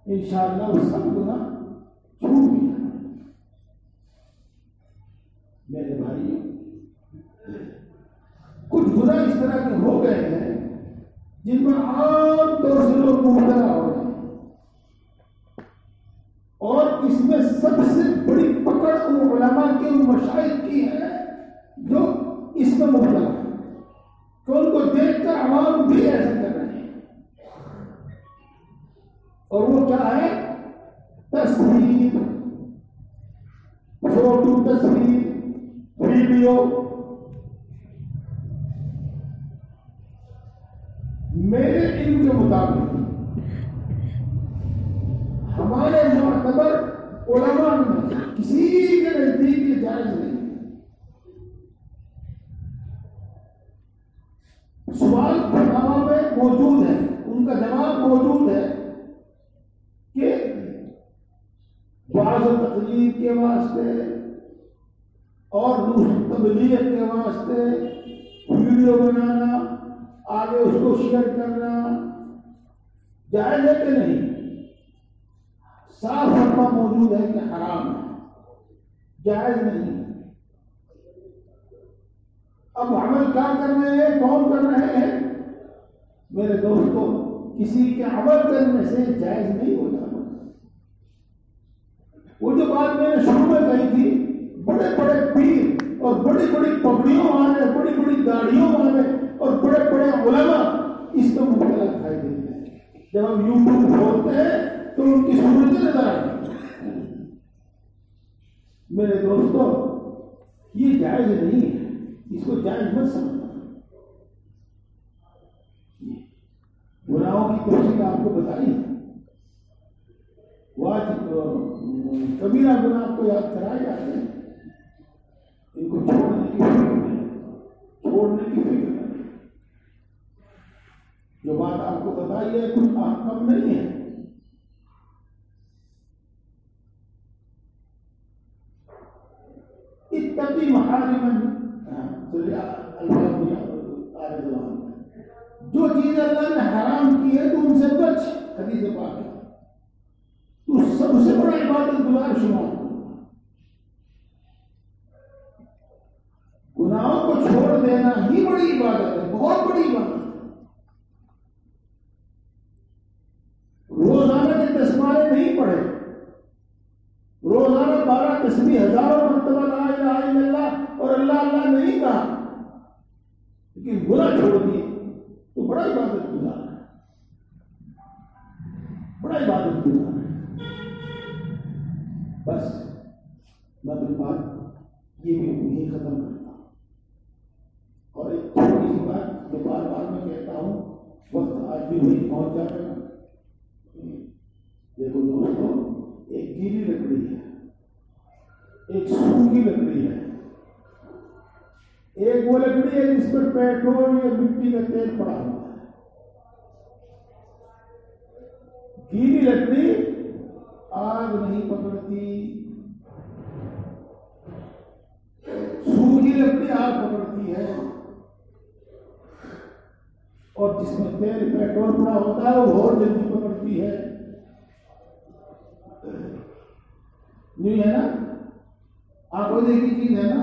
انشاءاللہ وہ سب گناہ چھوٹ گیا۔ میرے بھائی، کچھ گناہ اس طرح کے ہو گئے ہیں جن میں عام طور سے لوگ مبتلا ہو گئے ہیں، اور اس میں سب سے بڑی پکڑ ان علماء کے، ان مشائخ کی ہے جو اس میں مبتلا ہے، کہ ان کو دیکھ کر عوام بھی ایسا کر رہے ہیں۔ اور وہ کیا ہے؟ تصویر، فوٹو، تصویر، ویڈیو۔ میرے علم کے مطابق ہمارے معتبر علماء میں کسی کے نزدیک یہ جائز نہیں۔ سوال فتاوا میں موجود ہے، ان کا جواب موجود ہے کہ بعض تقریر کے واسطے اور تبلیغ کے واسطے ویڈیو بنانا، آگے اس کو شیئر کرنا جائز ہے کہ نہیں؟ صاف فتویٰ موجود ہے کہ حرام ہے، جائز نہیں۔ اب عمل کیا کر رہے ہیں، کون کر رہے ہیں؟ میرے دوستوں، کسی کے عمل کرنے سے جائز نہیں ہوتا۔ وہ جو بات میں نے شروع میں کہی تھی، بڑے بڑے پیر اور بڑی بڑی پگڑیوں والے، بڑی بڑی داڑھیوں والے اور بڑے بڑے علماء اس کو مبتلا دکھائی دیتے ہیں۔ جب ہم یوٹیوب کھولتے ہیں تو ان کی صورتیں نظر آتی ہیں۔ میرے دوستوں، یہ جائز نہیں ہے، اس کو جائز مت سمجھنا۔ گناہوں کی تفصیل آپ کو بتائی، کبیرہ گناہ کو یاد کرائے جاتے ہیں، ان کو چھوڑنے کی فکر نہیں، چھوڑنے کی فکر نہیں۔ جو بات آپ کو بتائی ہے کچھ کم نہیں ہے۔ اتقی محارم جو چیز اللہ نے حرام کی ہے تو ان سے بچ، حدیث پاک ہے، تو سب سے بڑا عبادت گزار شمار۔ گناہوں کو چھوڑ دینا ہی بڑی عبادت ہے، بہت بڑی عبادت ہے۔ روزانہ کے 10 پارے نہیں پڑھے، روزانہ 12 تسبیح، ہزاروں مرتبہ لا الہ الا اللہ اور اللہ اللہ نہیں کہا، لیکن گناہ چھوڑ دیے تو بڑا عبادت گزار ہے، بڑا عبادت گزار ہے۔ بس میں اپنی بات یہ بھی ختم کرتا ہوں، اور ایک چھوٹی سی بات جو بار بار میں کہتا ہوں، وقت آج بھی وہی پہنچ جائے گا۔ دیکھو دوستوں، ایک گیلی لکڑی ہے، ایک سوکھی لکڑی ہے، ایک وہ لکڑی ہے جس پر پیٹرول یا مٹی کا تیل پڑا ہوا ہے۔ گیلی لکڑی آگ نہیں پکڑتی، سوکھی لکڑی آگ پکڑتی ہے، اور جس میں تیل پیٹرول پڑا ہوتا ہے وہ اور جلدی پکڑتی ہے، نہیں ہے نا؟ آنکھوں دیکھی چیز ہے نا؟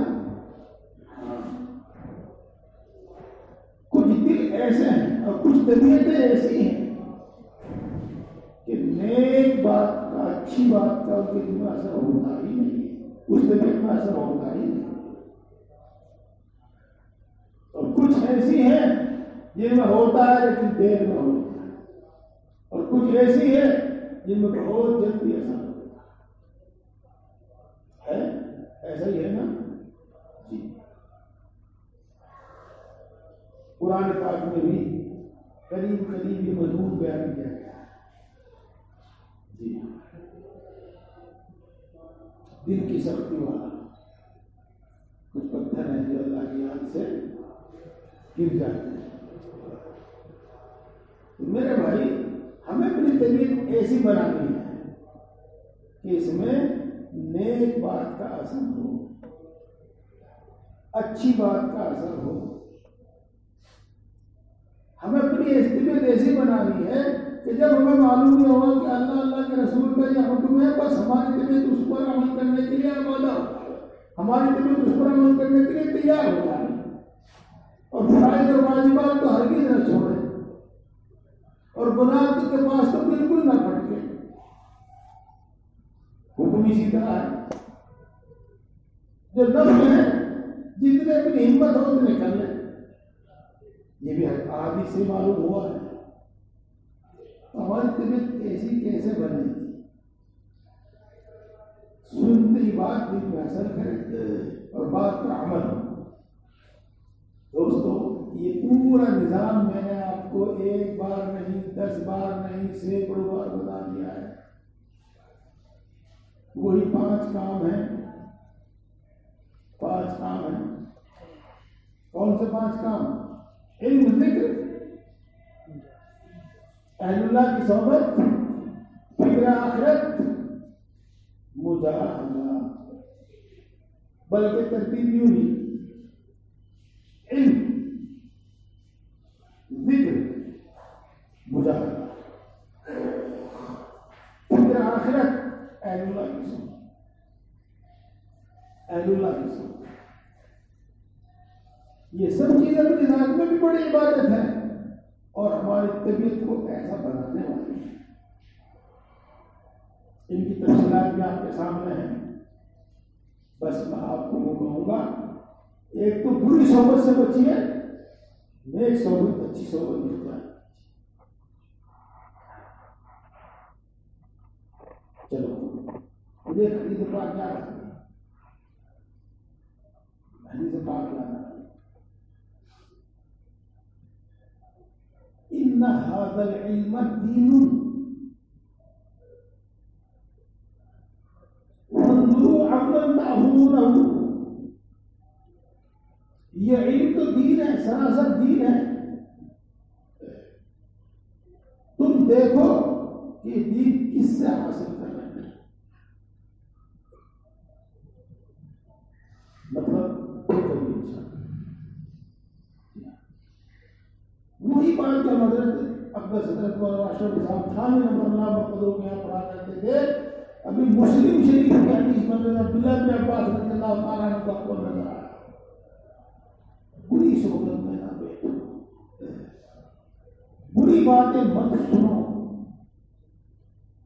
کچھ دل ایسے ہیں اور کچھ طبیعتیں ایسی ہیں کہ نیک بات کا، اچھی بات کا ان کے دل میں اثر ہوتا ہی نہیں، اس طبیعت میں اثر ہوتا ہی نہیں، اور کچھ ایسی ہیں جن میں ہوتا ہے لیکن دیر میں ہوتا ہے، اور کچھ ایسی ہے جن میں بہت جلدی اثر ہوتا ہے۔ ایسا ہی ہے نا جی؟ قرآن پاک میں بھی قریب قریب یہ مضمون بیان کیا گیا ہے جی۔ دل کی سختی والا کچھ پتھر ہیں جو اللہ کی یاد سے گر جاتے ہیں۔ میرے بھائی، ہمیں اپنی طبیعت ایسی بنانی ہے کہ اس میں نیک بات کا اثر ہو، اچھی بات کا اثر ہو. ہمیں اپنی طبیعت ایسی بنانی ہے کہ جب ہمیں معلوم نہیں ہوگا کہ اللہ اللہ کے رسول کا یہ حکم ہے، بس ہماری طبیعت اس پر عمل کرنے کے لیے آمادہ ہو، ہماری طبیعت اس پر عمل کرنے کے لیے تیار ہو جائے، اور فرائض اور واجبات تو ہرگز نہ چھوڑے، اور گناہ کے پاس تو بالکل نہ پھٹکے. حکم اسی طرح ہے. جو نفل ہے جتنے اپنی ہمت ہو اتنے کر لیں. یہ بھی احادیث سے معلوم ہوا ہے. ہماری طبیعت ایسی کیسے بنے؟ سنتی بات دل میں اثر کرے اور بات پر عمل. دوستو یہ پورا نظام میں نے آپ کو ایک بار نہیں، 10 بار نہیں، سینکڑوں بار بتا دیا ہے. وہی 5 کام ہیں. 5 کام ہیں. کون سے 5 کام؟ علم، ذکر، اہل اللہ کی صحبت، فکر آخرت، مجاہدہ. بلکہ ترتیب یوں ہی: علم، ذکر، مجاہدہ، فکر آخرت، اہل اللہ کی صحبت. اہل اللہ کی صحبت یہ سب چیزیں اپنی ذات میں بھی بڑی عبادت ہے اور ہماری طبیعت کو ایسا بنانے والی ہے. ان کی تفصیلات بھی آپ کے سامنے ہیں. بس میں آپ کو وہ کہوں گا، ایک تو بری صحبت سے بچیے، نیک صحبت، اچھی صحبت مل جائے. چلو مجھے حدیث پاک کیا ہے؟ حدیث پاک کیا ہے؟ ان هذا العلم دین وانظروا عملا تعبدونه. یہ علم تو دین ہے، سراسر دین ہے. تم دیکھو کہ دین کس سے حاصل کر رہے ہیں. مطلب وہی بات جو حضرت اقدس حضرت مولانا اشرف صاحب تھانے نمبر اللہ مرکزوں کے یہاں پڑھا کرتے تھے. ابھی مسلم شریف کی حدیث میں عبداللہ بن عباس رضی اللہ تعالیٰ عنہ کا قول نظر آیا. بری صحبت میں نہ بیٹھو، بری باتیں مت سنو.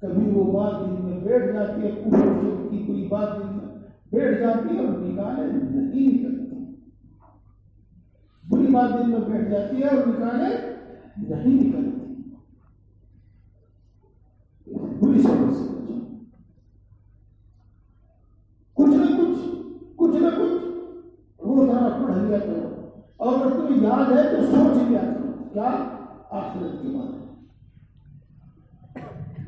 کبھی وہ بات دل میں بیٹھ جاتی ہے، کفر کی کوئی بات دل میں بیٹھ جاتی ہے اور نکالے نہیں نکلتی. بری بات دل میں بیٹھ جاتی ہے اور نکالے نہیں نکلتی. بری صحبت سے بچو. کچھ نہ کچھ روزانہ پڑھ لیا کرو، اور اگر تمہیں یاد ہے تو سوچ لیا کرو. کیا؟ آخرت کی بات.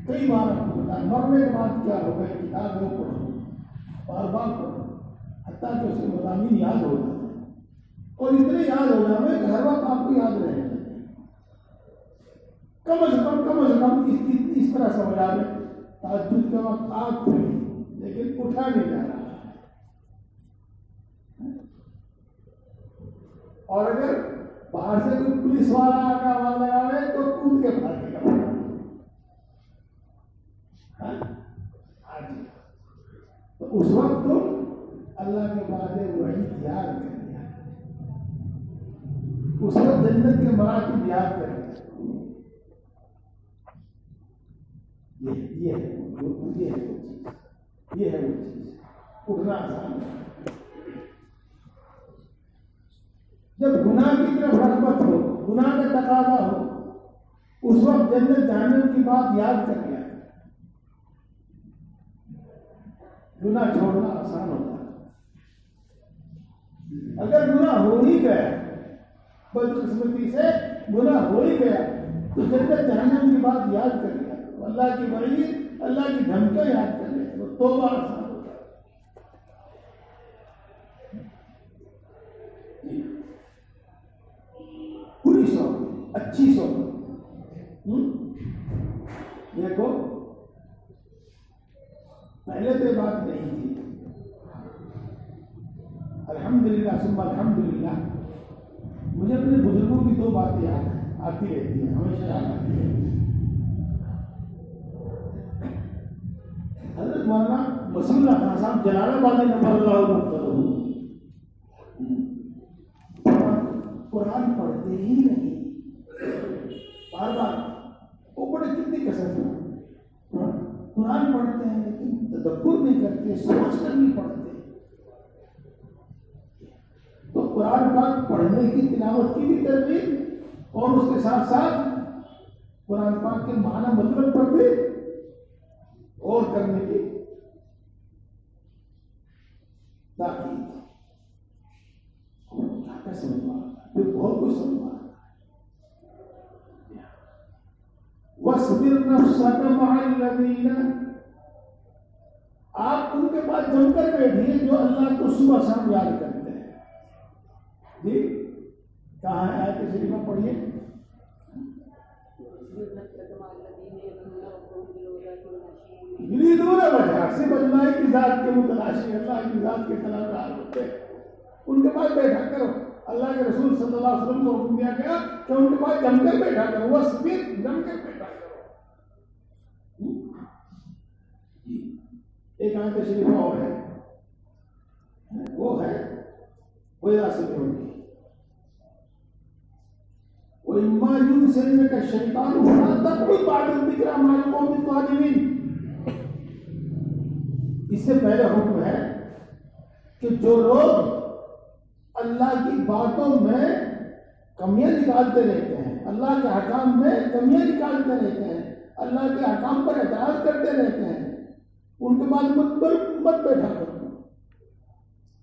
کئی بار آپ کو بتایا مرنے کے بعد کیا ہوگا. کتاب وہ پڑھو، بار بار پڑھو، حتیٰ کہ اس کے مضامین یاد ہو جاتے ہیں، اور اتنے یاد ہو جاتے کہ ہر وقت آپ کو یاد رہے. کم از کم اس طرح سمجھ آ رہے تہجد کے وقت آنکھ کھلی لیکن اٹھا نہیں جا رہا. اور اگر باہر سے کوئی پولیس والا آ کے آواز لگاوے تو کود کے بھاگے گا. تو اس وقت تم اللہ کے بعد وہی یاد کر لیا، اس وقت جنت کے مراتب یاد کر لیا. یہ ہے وہ چیز. اٹھنا آسان ہے. جب گناہ کی طرف رغبت ہو، گناہ کا تقاضا ہو، اس وقت جنت جہنم کی بات یاد کر لیا. گناہ چھوڑنا آسان ہوتا ہے. اگر گناہ ہو ہی گیا، بدقسمتی سے گناہ ہو ہی گیا، تو جنت جہنم کی بات یاد کر لیا. اللہ کی وعید، اللہ کی دھمکیاں یاد کر لیا. تو توبہ آسان ہوتا ہے. پوری صحبت، اچھی صحبت. دیکھو پہلے تو یہ بات نہیں تھی. الحمدللہ ثم الحمدللہ مجھے اپنے بزرگوں کی دو باتیں یاد آتی رہتی ہیں، ہمیشہ یاد آتی ہے. حضرت مولانا مسیح اللہ خان صاحب جلال آبادی نمبر اللہ قرآن پڑھتے ہی نہیں، بار بار وہ بڑے کتنی کثرت قرآن پڑھتے ہیں لیکن تدبر نہیں کرتے، سوچ کر نہیں پڑھتے. تو قرآن پاک پڑھنے کی تلاوت کی بھی ترغیب اور اس کے ساتھ ساتھ قرآن پاک کے معنی مطلب پر بھی اور کرنے کی تاکید. کیا سمجھوا پھر بہت کچھ سمجھوا. وَاصْبِرْ نَفْسَكَ مَعَ الَّذِينَ، آپ ان کے پاس جم کر بیٹھیے جو اللہ کو صبح شام یاد کرتے ہیں. جی کہاں ہے آیت شریفہ پڑھیے. یریدون وجہ سے اللہ کی ذات کے متلاشی، اللہ کی ذات کے طلبگار ہوتے ہیں. ان کے پاس بیٹھا کرو. اللہ کے رسول صلی اللہ علیہ وسلم کو حکم دیا گیا کہ ان کے پاس جم کر بیٹھا کرو. وہ صبر جم کر بیٹھا کرو. ایک آیت شریفہ اور ہے، وہ ہے وَإِذَا سَمِعُوا وَإِمَّا يُنسِيَنَّكَ الشَّيْطَانُ فَلَا تَقْعُدْ بَعْدَ الذِّكْرَىٰ مَعَ الْقَوْمِ الظَّالِمِينَ. اس سے پہلے حکم ہے کہ جو لوگ اللہ کی باتوں میں کمیاں نکالتے رہتے ہیں، اللہ کے حکام میں کمیاں نکالتے رہتے ہیں، اللہ کے حکام پر اعتراض کرتے رہتے ہیں، ان کے پاس مت بیٹھا کرو.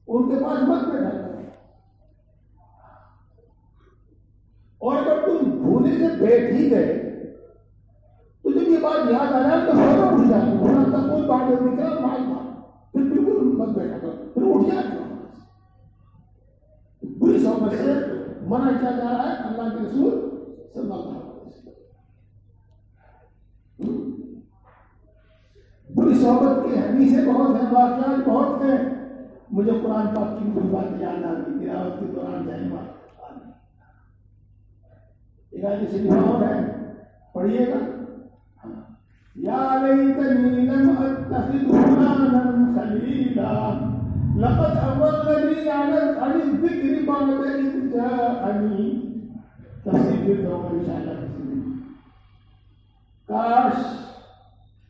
ان کے پاس مت بیٹھا کرو. اور اگر تم بھولے سے بیٹھ ہی گئے تو جب یہ بات یاد آ رہا ہے تو فوراً اٹھ جاؤ. ہونا تھا کوئی بات نہیں کرا مال تھا پھر بالکل مت بیٹھا کرو، پھر اٹھ جاؤ. بری صحبت سے منع کیا جا رہا ہے اللہ کے رسول صلی اللہ علیہ وسلم. بری صحبت کی حدیثیں بہت ہیں، واقعات بہت ہیں. مجھے قرآن پاک کی کوئی بات یاد آتی تلاوت کے دوران ذہن میں ایک آیت شریفہ اور ہے، پڑھیے گا. یا لیتنی لم اتخذ فلانا خلیلا لقد اضلنی عن الذکر بعد اذ جاءنی. تفسیر بھی کروں گا انشاءاللہ. کاش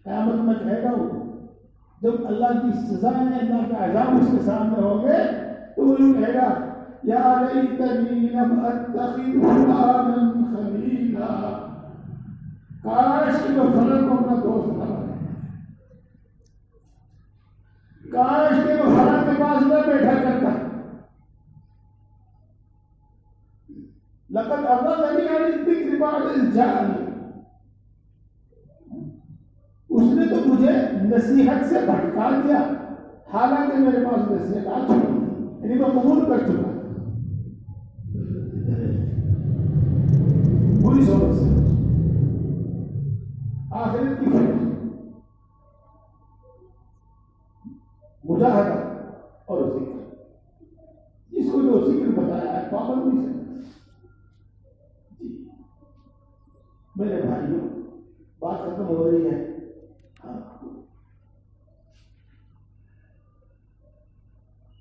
قیامت میں کہے گا وہ جب اللہ کی سزا ہے، اللہ کا عذاب اس کے سامنے ہوں گے تو وہ یوں کہے گا یا لیتنی لم اتخذ فلانا خلیلا. کاش کہ میں فلاں کو اپنا دوست نہ بنایا، کاش کہ میں فلاں کے پاس نہ بیٹھا کرتا. لقد اضلنی عن الذکر بعد اذ جاءنی. اس نے تو مجھے نصیحت سے بھٹکا دیا حالانکہ میرے پاس نصیحت آ چکی، یعنی میں قبول کر چکا. بری صحبت سے آخرت کی فکر، مجاہدہ اور ذکر، جس کو جو ذکر بتایا ہے پابندی سے. میرے بھائیوں بات ختم ہو رہی ہے.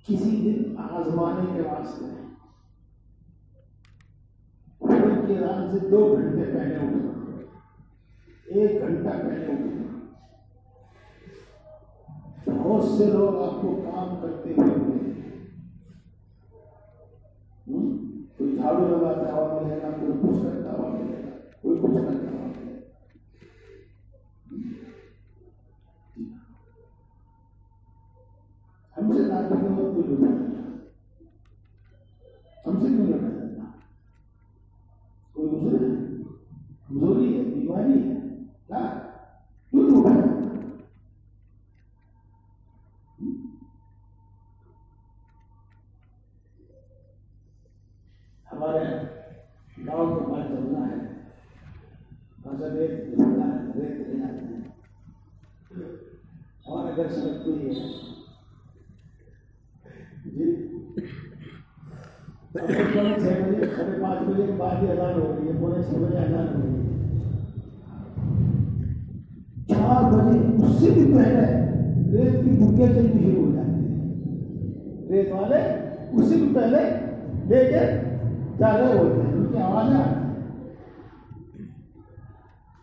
کسی دن آزمانے کے واسطے فجر کی اذان سے 2 گھنٹے پہلے اٹھنا، 1 گھنٹہ پہلے اٹھنا. بہت سے لوگ آپ کو کام کرتے ہوئے کوئی جھاڑو لگاتا ہوا ملے گا، کوئی کچھ کرتا ہوا ملے گا، کوئی کچھ کرتا ہوا ملے گا. ہم سے طاقت میں مت کوئی لوٹا جاتا، ہم سے کیوں لوٹا جاتا؟ کوئی عذر ہے، کمزوری ہے، بیماری ہے، کیا کیوں لوٹا جاتا؟ ہمارے گاؤں کے پاس چلنا ہے، ریت لینا ہے، ریت لے جاتے ہیں. ہمارے گھر سڑک پہ ہی ہے جی. 6 بجے 5:30 بجے کے بعد ہی اذان ہو رہی ہے, 5:45 بجے اذان ہو رہی ہے. 4 بجے اس سے بھی پہلے ریت کی بکیاں چلنی شروع ہو جاتی ہیں. ریت والے اس سے بھی پہلے لے کے جا رہے ہوتے ہیں, ان کی آوازیں آتی ہیں.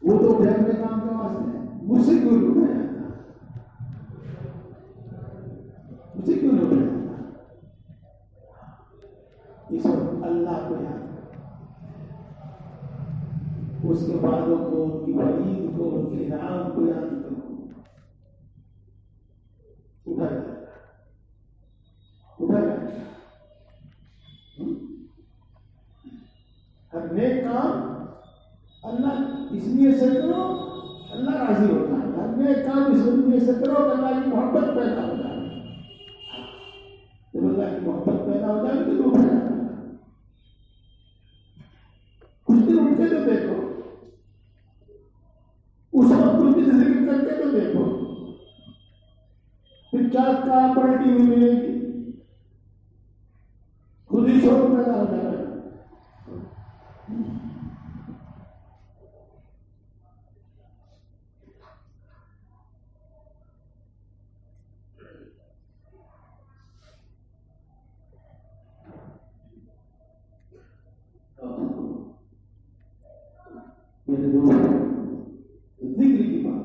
وہ تو اپنے کام کے واسطے مجھ سے کیوں نہیں اٹھایا جاتا, مجھے کیوں نہیں اٹھایا جاتا. اس وقت اللہ کو یاد کرو, اس کے وعدوں کو, ان کی وعید کو, ان کے انعام کو یاد کرو. اٹھا جاتا, اٹھا جاتا. ہر نیک کام اللہ اس لیے سے کرو اللہ راضی ہوتا ہے. ہر نیک کام اس لیے سے کرو کہ اللہ کی محبت پیدا ہو جائے. جب اللہ کی محبت پیدا ہو جائے تو اٹھا جاتا ہے. کچھ دن اٹھ کے تو دیکھو, اس وقت کچھ دن ذکر کر کے تو دیکھو, پھر کیا کام پلٹی ہوئی ملے گی, خود ہی شوق پیدا ہو جائے گا. میرے دوست, ذکر کی بات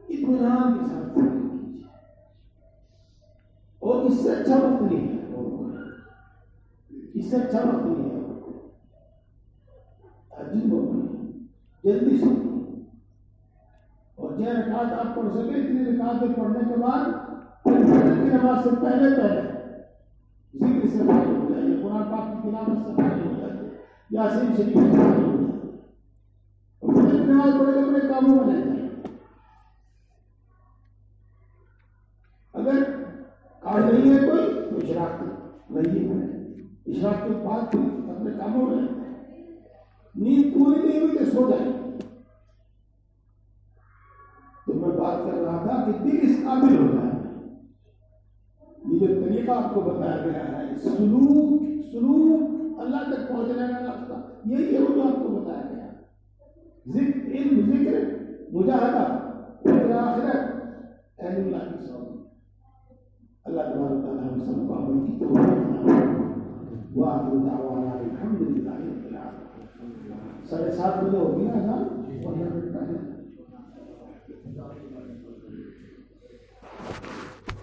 اطمینان کے ساتھ ذکر کیجیے, اور اس سے اچھا وقت نہیں ہے, اس سے اچھا وقت نہیں ہے. عجیب جلدی سنیے, اور جو رکعت آپ پڑھ سکے اتنی رکعتیں پڑھنے کے بعد فجر کی نماز سے پہلے ذکر سے فارغ ہو جائیے, قرآن پاک کی تلاوت سے فارغ ہو جائیے, یاسین شریف سے فارغ ہو جائیے, اور فجر کی نماز پڑھ کے اپنے کاموں میں لگ جائیے. اگر کام نہیں ہے کوئی تو اشراق رہیے, اشراق کے بعد اپنے کاموں میں لگ جائیے. نیند پوری نہیں ہوئی تو سو جائے. تو میں بات کر رہا تھا کہ دل اس قابل ہو جائے. یہ جو طریقہ آپ کو بتایا گیا ہے, سلوک اللہ تک پہنچنے کا راستہ, یہی ہے وہ جو آپ کو بتایا گیا. ذکر, علم, ذکر, مجاہدہ, پھر آخرت, اہل اللہ کی صحبت. اللہ تبارک تعالیٰ ہم سب کو عمل کی توفیق عطا. وآخر دعوانا الحمدللہ رب العالمین. 7:30 بجے ہوگی نا اذان, 15 منٹ پہلے.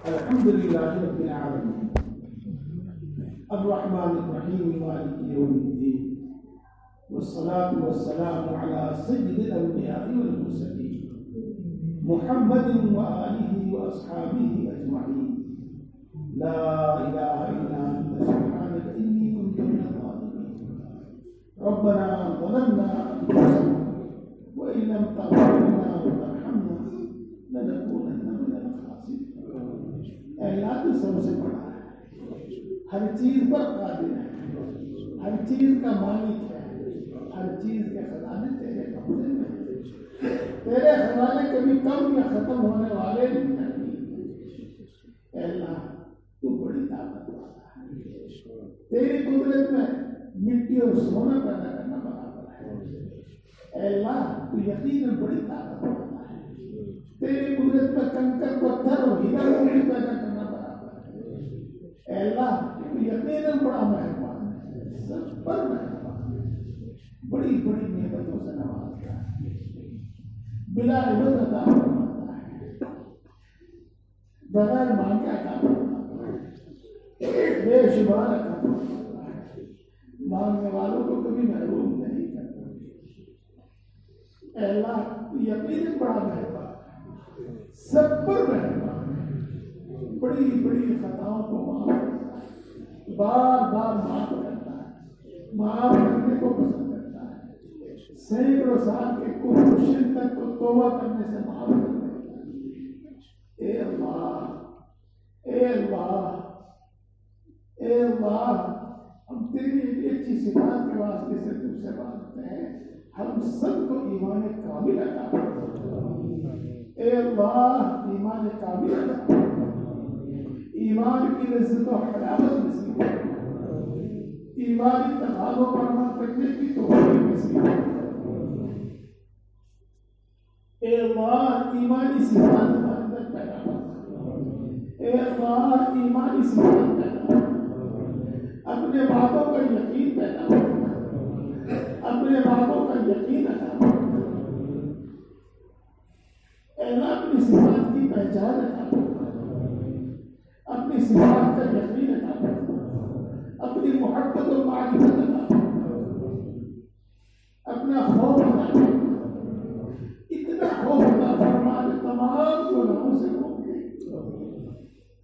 الحمدللہ رب العالمین الرحمن الرحیم مالک یوم الدین والصلاة والسلام على سید الانبیاء والمرسلین محمد وآلہ واصحابہ اجمعین. لا الہ الا انت سبحانک انی کنت من الظالمین. ربنا ظلمنا انفسنا وان لم تغفر لنا وترحمنا لنكونن من الخاسرین. اے اللہ تو سب سے بڑا ہے, ہر چیز پر قادر ہے, ہر چیز کا مالک ہے, ہر چیز کے خزانے تیرے قبضے میں ہیں. تیرے خزانے کبھی کم یا ختم ہونے والے نہیں. اے اللہ تو بڑی طاقت والا ہے, تیری قدرت میں مٹی اور سونا پیدا کرنا برابر ہے. اے اللہ تو یقیناً بڑی طاقت والا ہے, تیری قدرت میں کنکر پتھر اور ہیرا روپی پیدا کرنا برابر ہے. اے اللہ تو یقیناً بڑا مہربان ہے, سب پر مہربان ہے, بڑی بڑی نعمتوں سے نوازتا ہے, بلا عوض عطا فرماتا ہے, بغیر مانگے عطا فرماتا ہے, بے شمار عطا فرماتا ہے, مانگنے والوں کو کبھی محروم نہیں کرتا. اے اللہ تو یقیناً بڑا مہربان ہے, سب پر مہربان ہے, بڑی بڑی خطاؤں کو معاف کرتا ہے, بار بار معاف کرتا ہے, معاف کرنے کو پسند کرتا ہے, سینکڑوں سال کے کفر و شرک کو توبہ کرنے سے معاف کر دیتا ہے. اے اللہ, اے اللہ, اے اللہ, ہم تیری ایک اچھی صفات کے واسطے سے تجھ سے مانگتے ہیں, ہم سب کو ایمان کامل عطا فرما. اے اللہ ایمان کامل عطا فرما، ایمان کی لذت و حلاوت نصیب فرما، ایمانی تقاضوں پر عمل کرنے کی توفیق نصیب فرما۔ اے اللہ ایمانی صفات ہمارے اندر پیدا فرما، اے اللہ ایمانی صفات پیدا فرما، اپنے وعدوں کا یقین پیدا فرما، اپنے وعدوں کا یقین عطا فرما، اے اللہ اپنی صفات کی پہچان عطا فرما، اپنی صفات کا یقین عطا فرما، اپنی محبت و معرفت عطا فرما، اپنا خوف عطا فرما، اتنا خوف عطا فرما کہ تمام گناہوں سے روک لے۔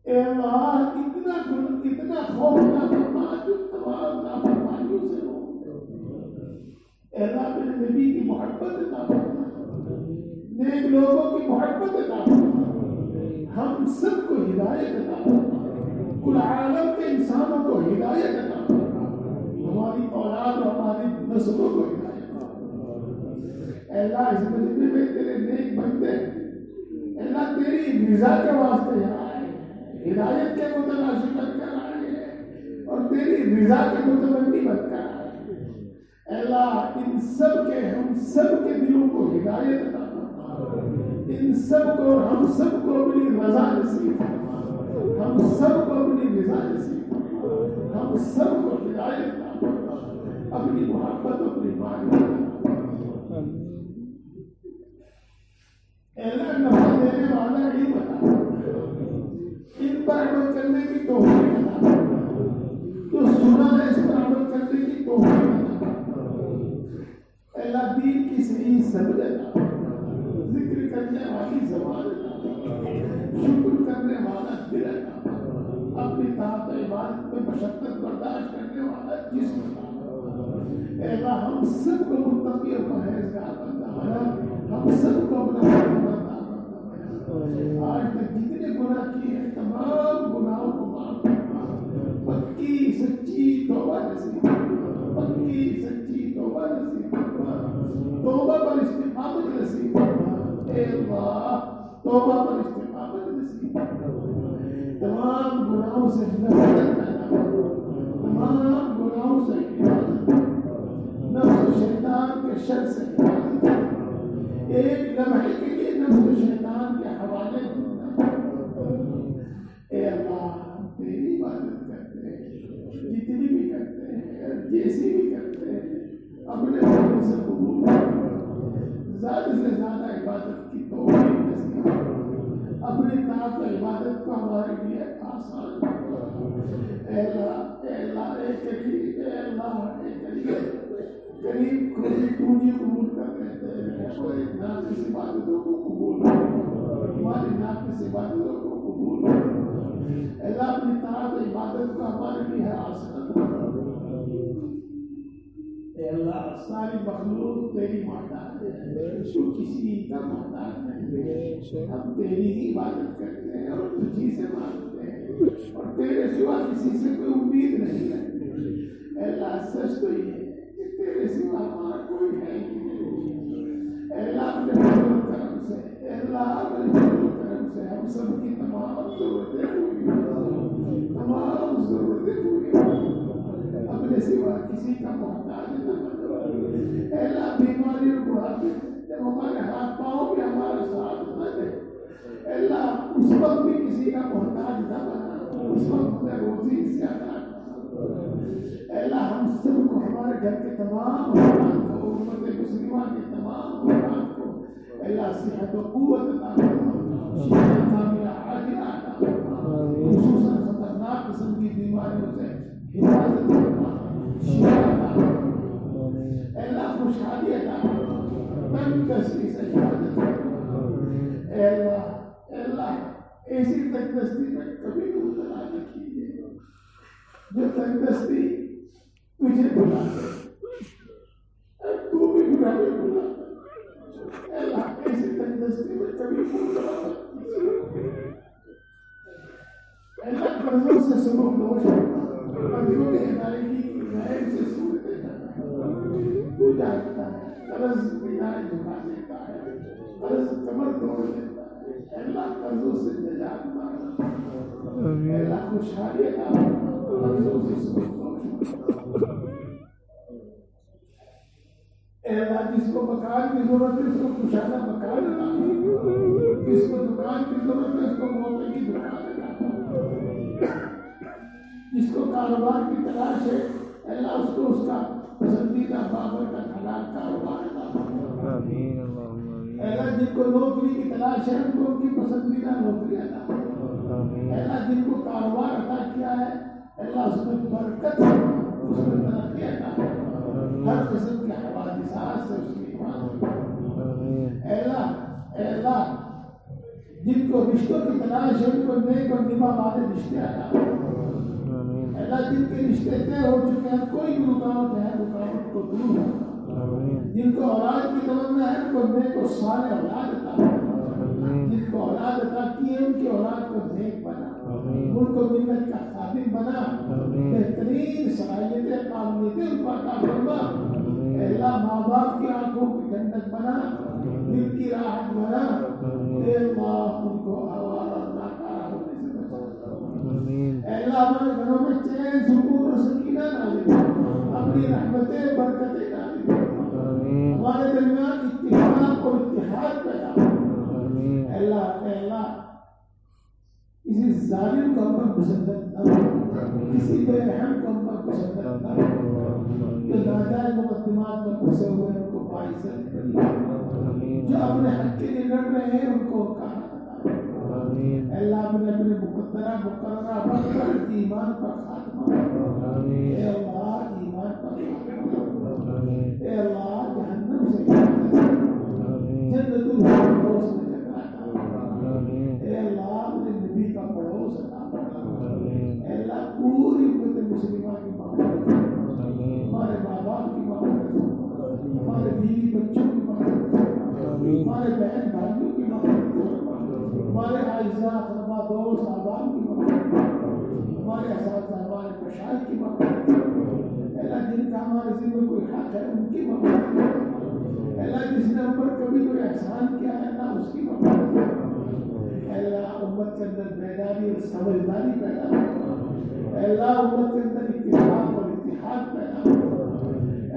اے اللہ اتنا خوف عطا فرما جو تمام نافرمانیوں سے روک لے۔ اے اللہ اپنے نبی کی محبت عطا فرما، نیک لوگوں کی محبت عطا فرما، ہم سب کو ہدایت عطا فرما، کل عالم کے انسانوں کو ہدایت عطا فرما، ہماری اولاد اور ہماری نسلوں کو ہدایت عطا فرما۔ اے اللہ اس مجمع میں تیرے نیک بندے، اے اللہ تیری رضا کے واسطے یہاں آئے ہیں، ہدایت کے متلاشی بن کر آئے ہیں اور تیری رضا کے متمنی بن کر آئے ہیں۔ اے اللہ ان سب کے ہم سب کے دلوں کو ہدایت عطا فرما، ان سب کو ہم سب کو اپنی رضا نصیب فرما، ہم سب کو اپنی رضا نصیب فرما، ہم سب کو ہدایت عطا فرما، اپنی محبت اپنی معرفت عطا فرما۔ اے اللہ نفع دینے والا علم عطا فرما، ان پر عمل کرنے کی توفیق عطا فرما، جو سنا ہے اس پر عمل کرنے کی توفیق عطا فرما۔ اے اللہ دین کی صحیح سمجھ عطا فرما، ذکر کرنے والی زبان عطا فرما، شکر کرنے والا دل عطا فرما، اپنی طاعت و عبادت میں مشقت برداشت کرنے والا جسم عطا فرما۔ اے اللہ ہم سب کو متقی اور پرہیزگار بندہ بنا، ہم سب کو اپنا فرمانبردار بندہ بنا۔ آج تک جتنے گناہ کیے ہیں تمام گناہوں کو معاف فرما، پکی سچی توبہ نصیب فرما، پکی سچی توبہ نصیب فرما، توبہ پر استقامت نصیب فرما۔ اے اللہ توبہ پر استقامت نصیب فرما، تمام گناہوں سے نفرت پیدا فرما، تمام گناہوں سے حفاظت فرما، نفس و شیطان کے شر سے حفاظت فرما، ایک لمحے کے لیے نفس و شیطان کے حوالے نہ فرما۔ اے اللہ ہم تیری عبادت کرتے ہیں، جتنی بھی کرتے ہیں جیسی بھی کرتے ہیں اپنے فضل سے قبول فرما، زیادہ سے زیادہ عبادت کی توفیق نصیب فرما، اپنی طاعت و عبادت کو ہمارے لیے آسان فرما۔ اے اللہ اے اللہ اے کریم، اے اللہ اے کریم، کریم کو بھی تجھے قبول کر لیتے ہیں، ہماری ناقص عبادتوں کو قبول فرما، ہماری ناقص عبادتوں کو قبول فرما۔ اے اللہ اپنی طاعت و عبادت کو ہمارے لیے آسان فرما۔ اے اللہ ساری مخلوق تیری محتاج ہے، تو کسی کا محتاج نہیں، ہم تیری ہی عبادت کرتے ہیں اور تجھی سے مانگتے ہیں اور تیرے سوا کسی سے کوئی امید نہیں رکھتے۔ اے اللہ سچ تو یہ ہے کہ تیرے سوا ہمارا کوئی ہے ہی نہیں۔ اے اللہ اپنے فضل و کرم سے، اے اللہ اپنے فضل و کرم سے ہم سب کی تمام ضرورتیں پوری فرما، تمام ضرورتیں پوری فرما، اپنے سوا کسی کا محتاج نہ بنو۔ اے اللہ بیماریوں کو بڑھاتے جب ہمارے ہاتھ پاؤں بھی ہمارا ساتھ نہ دے، اے اللہ اس وقت بھی کسی کا محتاج نہ بنا، اس وقت میں روزی سے عطا کر۔ اے اللہ ہم سب کو ہمارے گھر کے تمام افراد کو، امت مسلمہ کے تمام افراد کو اے اللہ صحت و قوت عطا فرما، شفا کاملہ عاجلہ عطا فرما، خصوصاً خطرناک قسم کی بیماریوں سے حفاظت فرما، شفا عطا فرما، اے اللہ خوشحالی عطا فرما، تندرستی سے حفاظت فرما۔ اے اللہ ایسی تندرستی میں کبھی مبتلا نہ کیجیے جو تندرستی تجھے بلا دے اور تو بھی برا میں بلا دے۔ اے اللہ ایسی تندرستی میں کبھی مبتلا نہ کیجیے۔ اے اللہ قرضوں سے سبق دوش فرما، قرضوں کی ادائیگی کی غیر سے صورتیں کرنا، تو جانتا ہے قرض بنا جھکا دیتا ہے، قرض کمر توڑ دیتا ہے۔ اللہ قرضوں سے نجات مانگنا، اللہ خوشحالی عطا فرما، قرضوں سے اللہ جس کو مکان کی ضرورت ہے اس کو خوشحالہ مکان عطا فرما، جس کو دکان کی ضرورت ہے اس کو موقع کی دکان عطا فرما، جس کو کاروبار کی تلاش ہے اللہ اس کو اس کا پسندیدہ بابر کا حلال کاروبار عطا فرما، اللہ جن کو نوکری کی تلاش ہے ان کو ان کی پسندیدہ نوکری عطا فرما، اللہ جن کو کاروبار عطا کیا ہے اللہ اس میں برکت اس میں ترقی عطا فرما، ہر قسم کے حوادثات سے اس کی حفاظت، اللہ جن کو رشتوں کی تلاش ہے ان کو نیک اور نبھا والے رشتے عطا فرما، اللہ جن کے رشتے طے ہو چکے ہیں کوئی بھی رکاوٹ ہے رکاوٹ کو دور کرنا، جن کو اولاد کی تمنا ہے ان کو نیک اور صالح اولاد عطا فرما، جن کو اولاد عطا کی ہے ان کی اولاد کو نیک بنا، ان کو ملت کا خادم بنا، بہترین صلاحیتیں قابلیتیں ان کو عطا فرما، اللہ ماں باپ کی آنکھوں کی ٹھنڈک بنا، دل کی راحت بنا، اللہ ان کو آوارہ اور ناکارہ ہونے سے بچا، اللہ ہمارے گھروں میں چین سکون اور سکینہ نازل فرما، اپنی رحمتیں برکتیں نازل فرما، ہمارے درمیان اتفاق اور اتحاد پیدا فرما، اللہ کسی ظالم کو ہم پر مسلط نہ فرما، کسی بے رحم کو ہم پر مسلط نہ فرما، جو ناجائز مقدمات میں پھنسے ہوئے ہیں ان کو باعزت فرما، جو اپنے حق کے لیے لڑ رہے ہیں ان کو حق عطا فرما، اللہ اپنے مقدرہ مقررہ وقت پر ایمان پر خاتمہ فرما، اے اللہ ایمان پر خاتمہ فرما، اے اللہ جہنم سے جنت الفردوس میں جگہ عطا فرما، اے اللہ اپنے نبی کا پڑوس عطا فرما، اے اللہ پوری امت مسلمہ کی مغفرت فرما، ہمارے ماں باپ کی مغفرت فرما، ہمارے بیوی بچوں کی مغفرت فرما، ہمارے بہن بھائیوں کی مغفرت فرما، ہمارے اعزاء اقربا دوست احباب کی مغفرت فرما، ہمارے اساتذہ ہمارے مشائخ کی مغفرت فرما، اللہ جن کا ہمارے ذمہ کوئی حق ہے ان کی مغفرت فرما، اللہ جس نے ہم پر کبھی کوئی احسان کیا ہے اللہ اس کی مغفرت فرما، اللہ امت کے اندر بیداری اور سمجھداری پیدا فرما، اللہ امت کے اندر اتفاق اور اتحاد پیدا فرما،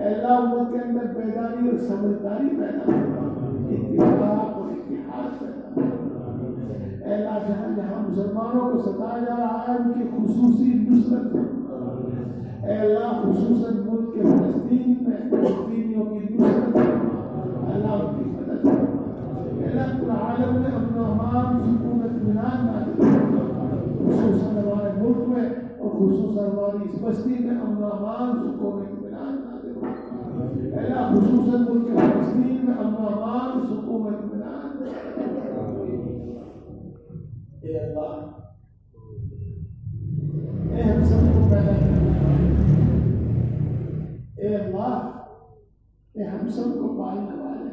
اللہ امت کے اندر بیداری اور سمجھداری پیدا فرما، اتفاق اور اتحاد پیدا فرما، اللہ جہاں جہاں مسلمانوں کو ستایا جا رہا ہے ان کی خصوصی نصرت فرما، اے اللہ خصوصاً ملک کے فلسطین میں فلسطینیوں کی نصرت فرما، اللہ ان کی مدد فرما، اللہ پورا عالم میں امن و امان سکون اطمینان نازل فرما، خصوصاً ہمارے ملک میں اور خصوصاً ہماری اس بستی میں امن و امان سکون اطمینان نازل فرما، اللہ خصوصاً ملک کے فلسطین میں امن و امان سکون اطمینان نازل فرما، اے اللہ اے ہم سب کو پیدا کرنے والے، اے اللہ اے ہم سب کو پالنے والے،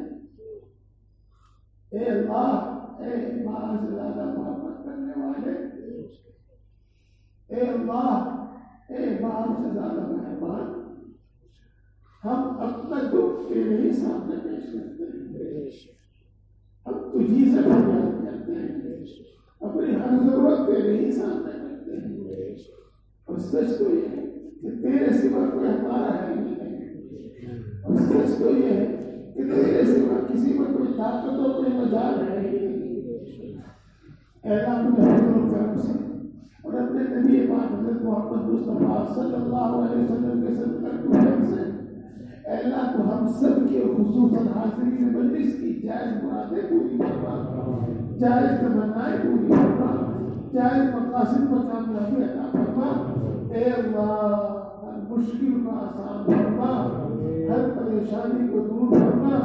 اے اللہ اے ماں سے زیادہ محبت کرنے والے، اے اللہ اے باپ سے زیادہ مہربان، ہم اپنا دکھ تیرے ہی سامنے پیش کرتے ہیں، ہم تجھی سے فریاد کرتے ہیں، اپنی ہر ضرورت تیرے ہی سامنے کرتے ہیں، اور سچ تو یہ ہے کہ تیرے سوا کوئی ہمارا ہے ہی نہیں، اور سچ تو یہ ہے کہ تیرے سوا کسی میں کوئی طاقت اور کوئی مجال ہے ہی نہیں، اے اللہ مجھے حضور کرم سے اور اپنے نبی پاک حضرت محمد مصطفیٰ صلی اللہ علیہ وسلم کے صدقہ کرم سے اے اللہ تو ہم سب کی خصوصاً حاضرین مجلس کی جائز مرادیں پوری فرما، جائز تمنائیں پوری فرما، جائز مقاصد پر کامیابی عطا فرما، اے اللہ ہر مشکل کو آسان فرما، ہر پریشانی کو دور فرما،